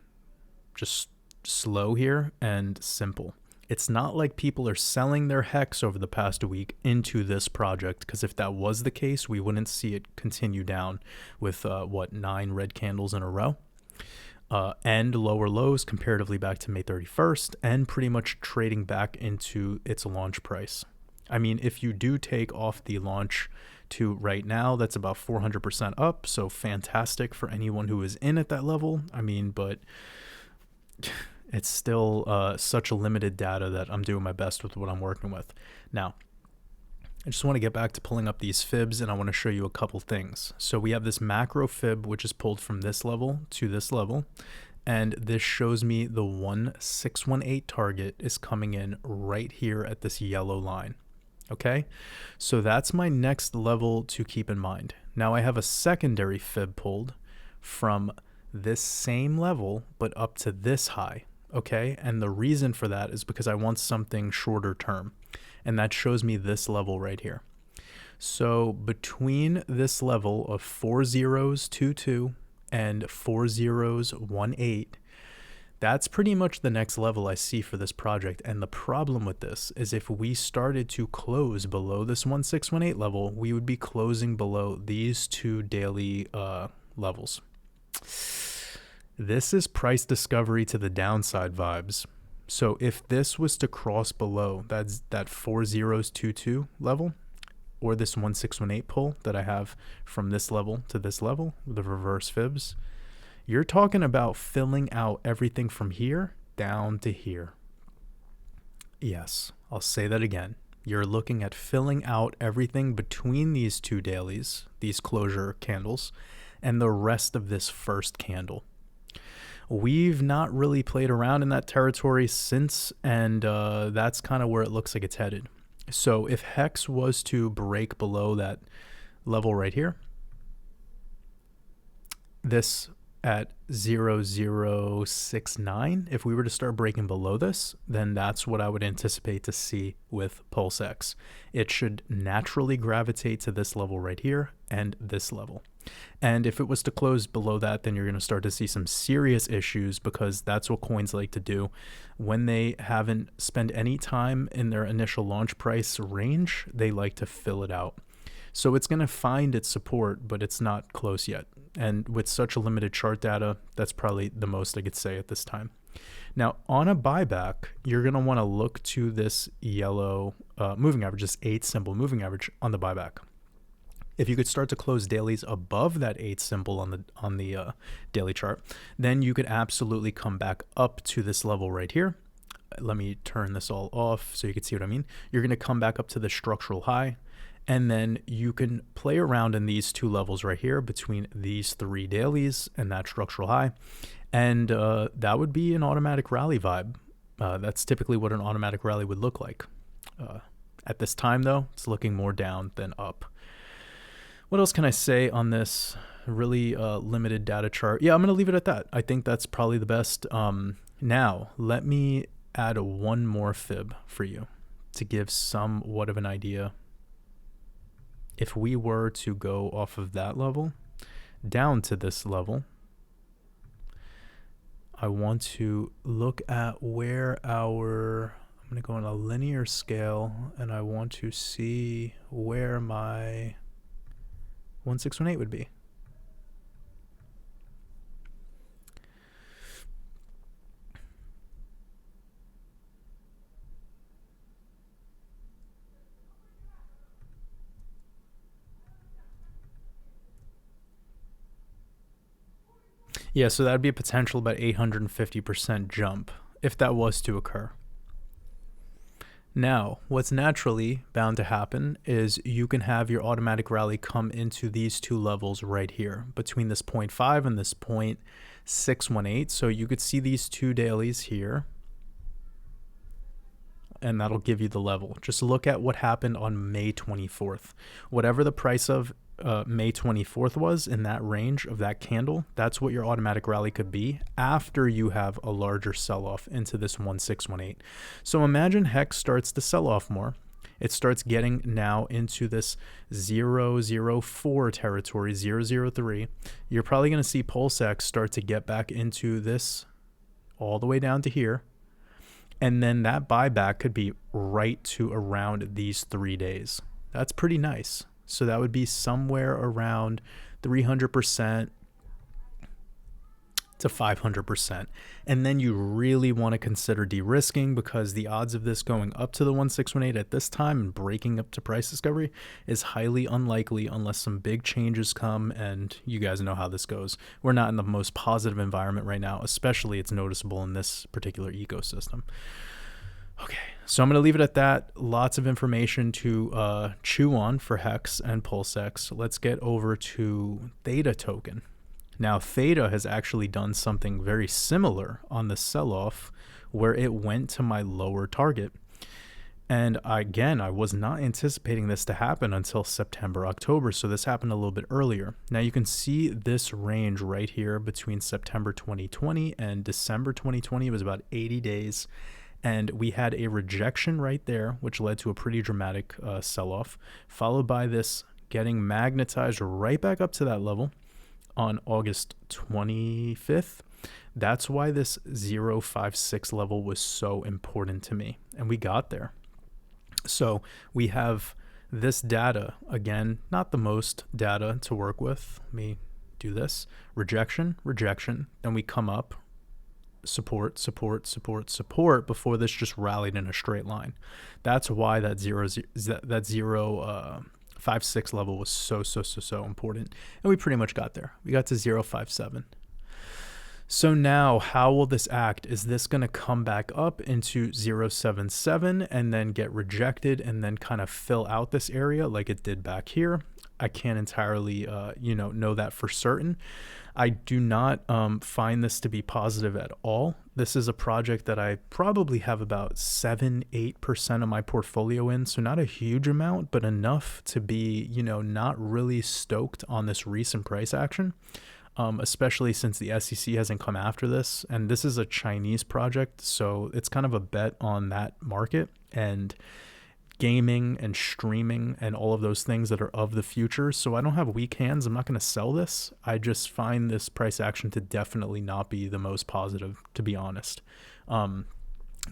just slow here and simple. It's not like people are selling their HEX over the past week into this project, because if that was the case, we wouldn't see it continue down with, 9 red candles in a row. And lower lows comparatively back to May 31st, and pretty much trading back into its launch price. I mean, if you do take off the launch to right now, that's about 400% up, so fantastic for anyone who is in at that level. I mean, but it's still such a limited data that I'm doing my best with what I'm working with. Now, I just want to get back to pulling up these fibs, and I want to show you a couple things. So we have this macro fib, which is pulled from this level to this level, and this shows me the 1618 target is coming in right here at this yellow line. Okay, so that's my next level to keep in mind. Now I have a secondary fib pulled from this same level, but up to this high. Okay, and the reason for that is because I want something shorter term. And that shows me this level right here. So between this level of 4022 and 4018, that's pretty much the next level I see for this project. And the problem with this is if we started to close below this 1618 level, we would be closing below these two daily levels. This is price discovery to the downside vibes. So if this was to cross below that 4022 level, or this 1618 pull that I have from this level to this level, the reverse fibs, you're talking about filling out everything from here down to here. Yes, I'll say that again. You're looking at filling out everything between these two dailies, these closure candles, and the rest of this first candle. We've not really played around in that territory since, and that's kind of where it looks like it's headed. So if HEX was to break below that level right here, this at 0069. If we were to start breaking below this, then that's what I would anticipate to see with PulseX. It should naturally gravitate to this level right here and this level. And if it was to close below that, then you're going to start to see some serious issues, because that's what coins like to do. When they haven't spent any time in their initial launch price range, they like to fill it out. So it's going to find its support, but it's not close yet. And with such a limited chart data, that's probably the most I could say at this time. Now, on a buyback, you're going to want to look to this yellow moving average, this 8 symbol moving average on the buyback. If you could start to close dailies above that 8 symbol on the daily chart, then you could absolutely come back up to this level right here. Let me turn this all off so you can see what I mean. You're going to come back up to the structural high, and then you can play around in these two levels right here between these 3 dailies and that structural high. And that would be an automatic rally vibe. That's typically what an automatic rally would look like. At this time, though, it's looking more down than up. What else can I say on this really limited data chart? Yeah, I'm going to leave it at that. I think that's probably the best. Now, let me add one more fib for you to give somewhat of an idea. If we were to go off of that level down to this level, I want to look at where I'm going to go on a linear scale, and I want to see where my 1618 would be. Yeah, so that'd be a potential about 850% jump if that was to occur. Now, what's naturally bound to happen is you can have your automatic rally come into these two levels right here between this 0.5 and this 0.618. So you could see these two dailies here, and that'll give you the level. Just look at what happened on May 24th. Whatever the price of May 24th was in that range of that candle, that's what your automatic rally could be after you have a larger sell-off into this 1618. So imagine HEX starts to sell off more. It starts getting now into this 004 territory, 003. You're probably going to see PulseX start to get back into this all the way down to here. And then that buyback could be right to around these 3 days. That's pretty nice. So that would be somewhere around 300% to 500%. And then you really want to consider de-risking, because the odds of this going up to the 1618 at this time and breaking up to price discovery is highly unlikely unless some big changes come, and you guys know how this goes. We're not in the most positive environment right now, especially it's noticeable in this particular ecosystem. Okay, so I'm going to leave it at that. Lots of information to chew on for HEX and PulseX. Let's get over to Theta token. Now, Theta has actually done something very similar on the sell-off where it went to my lower target. And again, I was not anticipating this to happen until September, October. So this happened a little bit earlier. Now you can see this range right here between September 2020 and December 2020. It was about 80 days. And we had a rejection right there, which led to a pretty dramatic sell-off, followed by this getting magnetized right back up to that level on August 25th. That's why this 056 level was so important to me. And we got there. So we have this data, again, not the most data to work with. Let me do this. Rejection, rejection. Then we come up. Support, support, support, support before this just rallied in a straight line. That's why that 0.56 level was so important. And we pretty much got there. We got to 0.57. So now how will this act? Is this going to come back up into 0.77 and then get rejected and then kind of fill out this area like it did back here? I can't entirely, know that for certain. I do not find this to be positive at all. This is a project that I probably have about 7-8% of my portfolio in. So not a huge amount, but enough to be, not really stoked on this recent price action. especially since the SEC hasn't come after this. And this is a Chinese project, so it's kind of a bet on that market and gaming and streaming and all of those things that are of the future. So I don't have weak hands. I'm not going to sell this. I just find this price action to definitely not be the most positive, to be honest.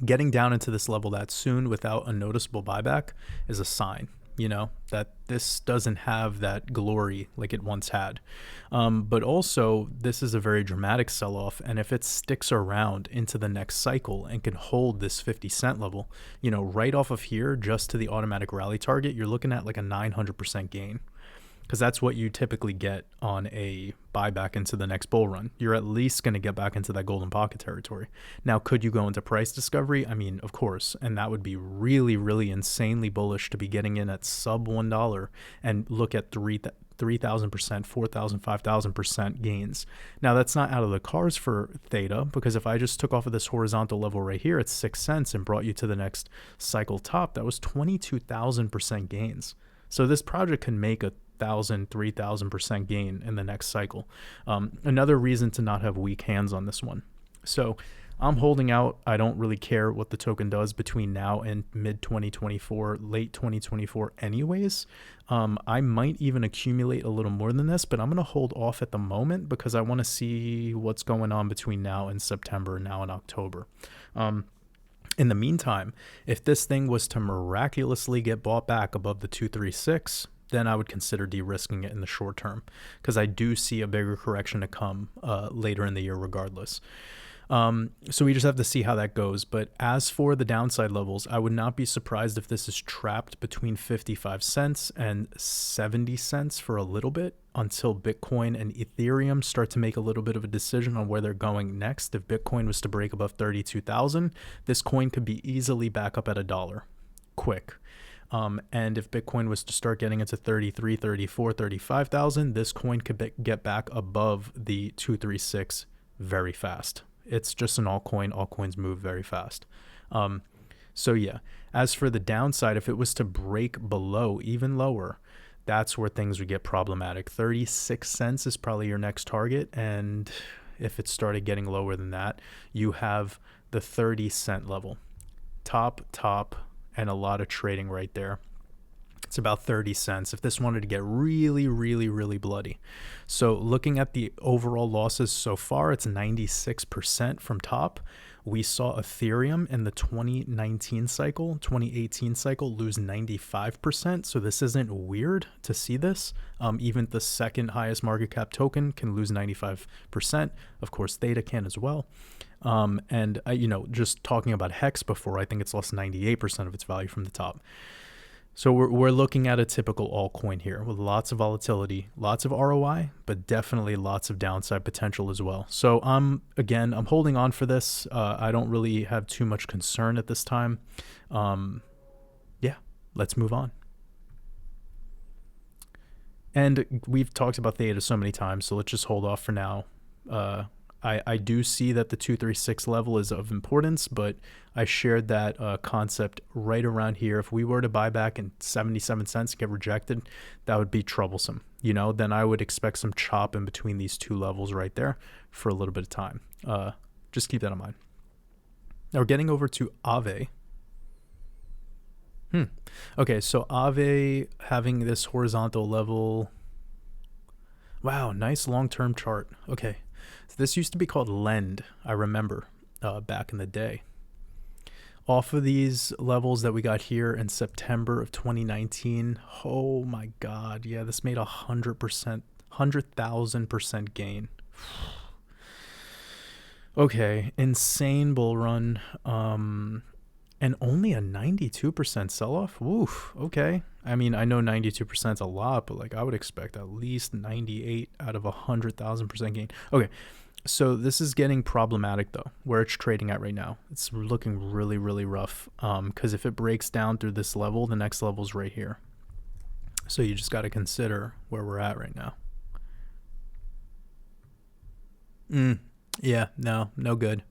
Getting down into this level that soon without a noticeable buyback is a sign, that this doesn't have that glory like it once had. But also, this is a very dramatic sell-off, and if it sticks around into the next cycle and can hold this 50-cent level, right off of here, just to the automatic rally target, you're looking at like a 900% gain, because that's what you typically get on a buyback into the next bull run. You're at least going to get back into that golden pocket territory. Now, could you go into price discovery? I mean, of course, and that would be really, really insanely bullish to be getting in at sub $1 and look at 3,000%, 4,000, 5,000% gains. Now, that's not out of the cards for Theta, because if I just took off of this horizontal level right here at 6 cents and brought you to the next cycle top, that was 22,000% gains. So this project can make a 3,000% gain in the next cycle. Another reason to not have weak hands on this one. So I'm holding out. I don't really care what the token does between now and mid 2024, late 2024 anyways. I might even accumulate a little more than this, but I'm going to hold off at the moment because I want to see what's going on between now and September, now in October. In the meantime, if this thing was to miraculously get bought back above the 236, then I would consider de-risking it in the short term, because I do see a bigger correction to come later in the year regardless. So we just have to see how that goes. But as for the downside levels, I would not be surprised if this is trapped between 55 cents and 70 cents for a little bit until Bitcoin and Ethereum start to make a little bit of a decision on where they're going next. If Bitcoin was to break above 32,000, this coin could be easily back up at $1 quick. And if Bitcoin was to start getting into 33, 34, 35,000, this coin could get back above the 236 very fast. It's just an altcoin. Altcoins move very fast. So yeah, as for the downside, if it was to break below, even lower, that's where things would get problematic. 36 cents is probably your next target. And if it started getting lower than that, you have the 30-cent level. Top, and a lot of trading right there. It's about 30 cents if this wanted to get really, really, really bloody. So looking at the overall losses so far, it's 96% from top. We saw Ethereum in the 2019 cycle, 2018 cycle lose 95%. So this isn't weird to see this. Even the second highest market cap token can lose 95%. Of course, Theta can as well. And just talking about HEX before, I think it's lost 98% of its value from the top. So we're looking at a typical altcoin here with lots of volatility, lots of ROI, but definitely lots of downside potential as well. So I'm holding on for this. I don't really have too much concern at this time. Let's move on. And we've talked about Theta so many times, so let's just hold off for now. I do see that the 236 level is of importance, but I shared that concept right around here. If we were to buy back in 77 cents, get rejected, that would be troublesome. Then I would expect some chop in between these two levels right there for a little bit of time. Just keep that in mind. Now we're getting over to Aave. Okay, so Aave having this horizontal level. Wow, nice long-term chart. Okay. So this used to be called Lend, I remember, back in the day. Off of these levels that we got here in September of 2019, oh my God, yeah, this made 100,000% gain. Okay, insane bull run, and only a 92% sell-off? Woof, okay. I mean, I know 92% is a lot, but I would expect at least 98 out of 100,000% gain. Okay, so this is getting problematic though, where it's trading at right now. It's looking really, really rough, because if it breaks down through this level, the next level is right here. So you just got to consider where we're at right now. Yeah, no good.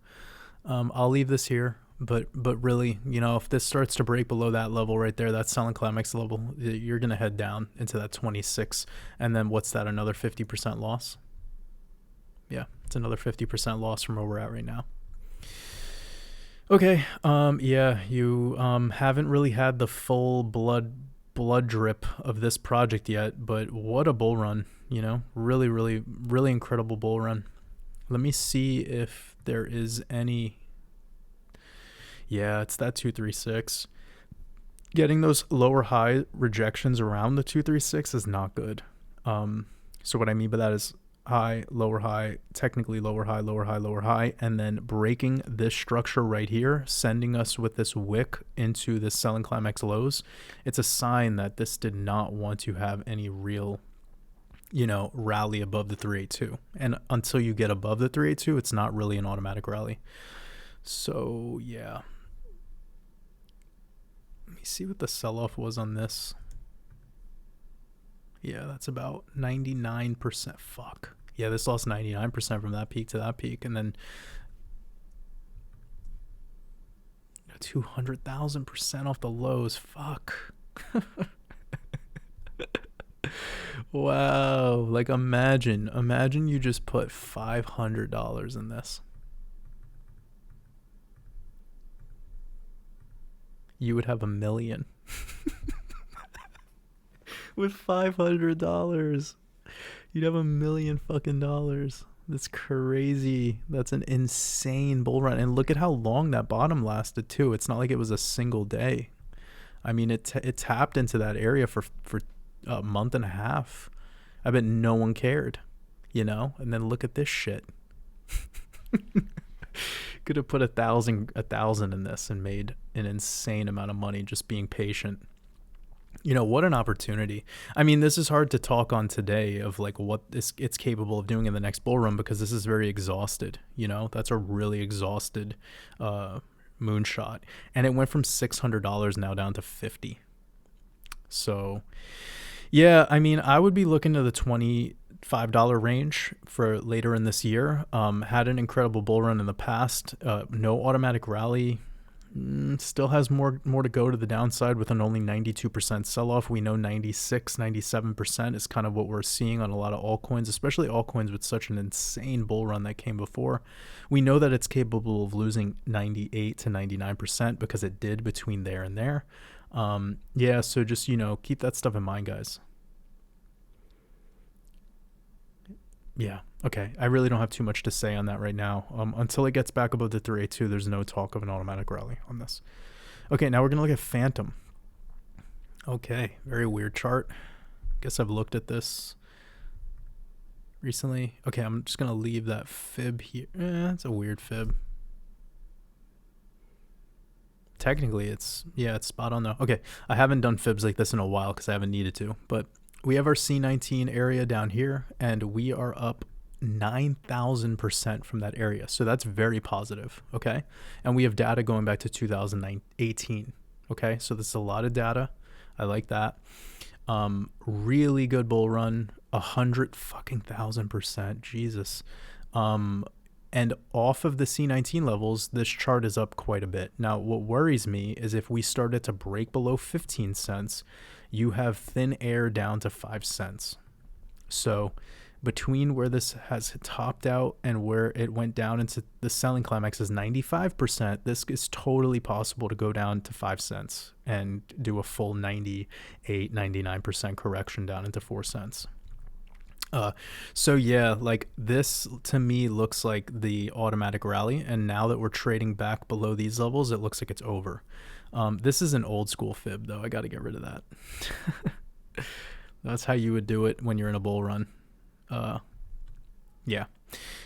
I'll leave this here. But really, if this starts to break below that level right there, that selling climax level, you're going to head down into that 26. And then what's that, another 50% loss? Yeah, it's another 50% loss from where we're at right now. Okay, yeah, you haven't really had the full blood drip of this project yet, but what a bull run, you know? Really, really, really incredible bull run. Let me see if there is any. Yeah, it's that 236. Getting those lower high rejections around the 236 is not good. So what I mean by that is high, lower high, technically lower high, lower high, lower high, and then breaking this structure right here, sending us with this wick into the selling climax lows. It's a sign that this did not want to have any real, you know, rally above the 382. And until you get above the 382, it's not really an automatic rally. So yeah. Let me see what the sell-off was on this. Yeah, that's about 99%. Fuck. Yeah, this lost 99% from that peak to that peak. And then 200,000% off the lows. Fuck. Wow. Like imagine you just put $500 in this. You would have $1 million. With $500, you'd have $1 million fucking dollars. That's crazy. That's an insane bull run. And look at how long that bottom lasted too. It's not like it was a single day. I mean, it tapped into that area for a month and a half. I bet no one cared, you know. And then look at this shit. Could have put 1,000 in this and made an insane amount of money just being patient. You know, what an opportunity. I mean, this is hard to talk on today of like what it's capable of doing in the next bull run because this is very exhausted. You know, that's a really exhausted moonshot. And it went from $600 now down to $50. So, yeah, I mean, I would be looking to the $25 range for later in this year. Had an incredible bull run in the past. No automatic rally. Still has more to go to the downside with an only 92% sell-off. We know 96, 97% is kind of what we're seeing on a lot of altcoins, especially altcoins with such an insane bull run that came before. We know that it's capable of losing 98 to 99% because it did between there and there. Yeah, so just, you know, keep that stuff in mind, guys. Yeah. Okay. I really don't have too much to say on that right now. Until it gets back above the 382, there's no talk of an automatic rally on this. Okay. Now we're going to look at Phantom. Okay. Very weird chart. Guess I've looked at this recently. Okay. I'm just going to leave that fib here. It's a weird fib. Technically it's spot on though. Okay. I haven't done fibs like this in a while because I haven't needed to, but we have our C19 area down here, and we are up 9,000% from that area. So that's very positive, okay? And we have data going back to 2018, okay? So this is a lot of data. I like that. Really good bull run, 100,000%, Jesus. And off of the C19 levels, this chart is up quite a bit. Now, what worries me is if we started to break below 15 cents, you have thin air down to 5 cents. So between where this has topped out and where it went down into the selling climax is 95%, this is totally possible to go down to 5 cents and do a full 98, 99% correction down into 4 cents. So yeah, like this to me looks like the automatic rally. And now that we're trading back below these levels, it looks like it's over. This is an old school fib though. I got to get rid of that. That's how you would do it when you're in a bull run. Yeah.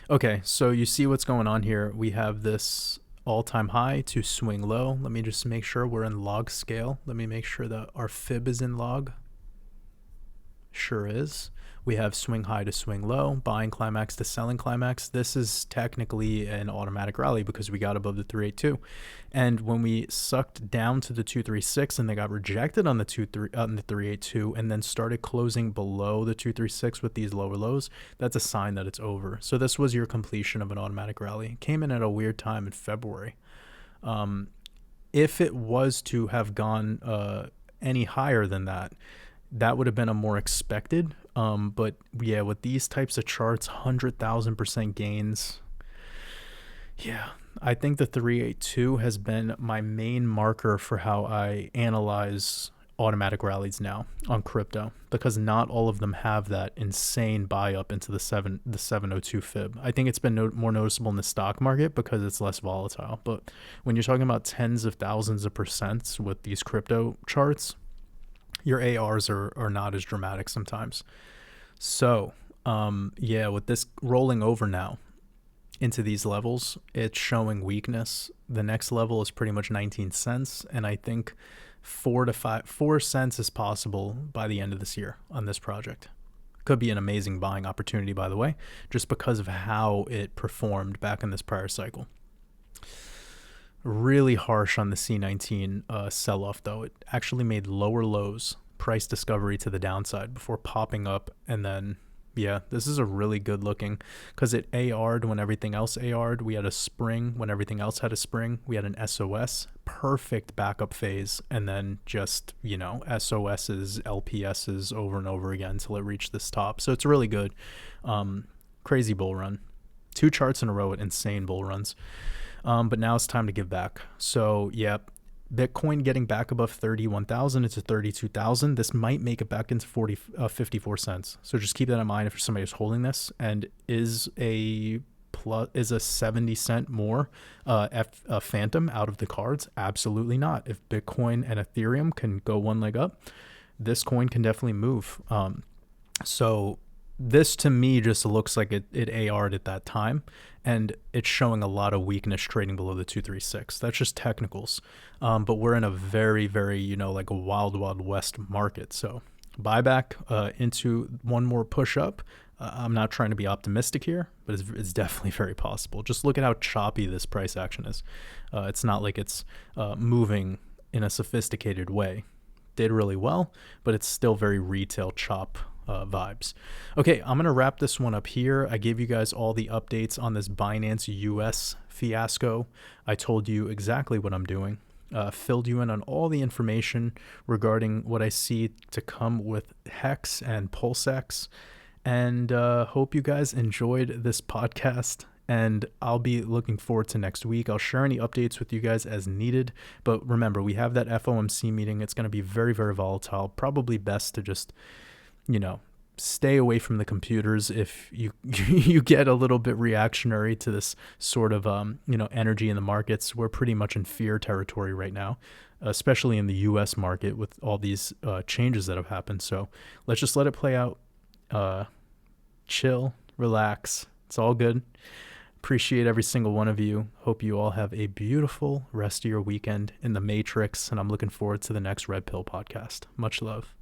Okay. So you see what's going on here. We have this all-time high to swing low. Let me just make sure we're in log scale. Let me make sure that our fib is in log. Sure is. We have swing high to swing low, buying climax to selling climax. This is technically an automatic rally because we got above the 382. And when we sucked down to the 236 and they got rejected on the 382 and then started closing below the 236 with these lower lows, that's a sign that it's over. So this was your completion of an automatic rally. It came in at a weird time in February. If it was to have gone any higher than that, that would have been a more expected But yeah, with these types of charts, 100,000% gains. Yeah, I think the 382 has been my main marker for how I analyze automatic rallies now on crypto, because not all of them have that insane buy up into the 702 fib. I think it's been more noticeable in the stock market because it's less volatile. But when you're talking about tens of thousands of percents with these crypto charts, your ARs are not as dramatic sometimes. So yeah, with this rolling over now into these levels, it's showing weakness. The next level is pretty much 19 cents, and I think 4 cents is possible by the end of this year on this project. Could be an amazing buying opportunity, by the way, just because of how it performed back in this prior cycle. Really harsh on the C19 sell-off, though. It actually made lower lows, price discovery to the downside before popping up, and then yeah, this is a really good looking, because it AR'd when everything else AR'd. We had a spring when everything else had a spring. We had an SOS, perfect backup phase, and then just, SOS's, LPS's over and over again until it reached this top. So it's really good. Crazy bull run. 2 charts in a row at insane bull runs. But now it's time to give back. So yeah, Bitcoin getting back above 31,000 into 32,000. This might make it back into 54 cents. So just keep that in mind if somebody is holding this. And is a 70 cent more a phantom out of the cards? Absolutely not. If Bitcoin and Ethereum can go one leg up, this coin can definitely move. So this to me just looks like it AR'd at that time, and it's showing a lot of weakness trading below the 236. That's just technicals. But we're in a very, very, like a wild west market. So buyback into one more push up. I'm not trying to be optimistic here, but it's definitely very possible. Just look at how choppy this price action is. It's not like it's moving in a sophisticated way. Did really well, but it's still very retail chop vibes. Okay, I'm going to wrap this one up here. I gave you guys all the updates on this Binance US fiasco. I told you exactly what I'm doing. Filled you in on all the information regarding what I see to come with HEX and PulseX. And hope you guys enjoyed this podcast. And I'll be looking forward to next week. I'll share any updates with you guys as needed. But remember, we have that FOMC meeting. It's going to be very, very volatile. Probably best to just, stay away from the computers if you you get a little bit reactionary to this sort of, energy in the markets. We're pretty much in fear territory right now, especially in the U.S. market with all these changes that have happened. So let's just let it play out. Chill, relax. It's all good. Appreciate every single one of you. Hope you all have a beautiful rest of your weekend in the Matrix, and I'm looking forward to the next Red Pill podcast. Much love.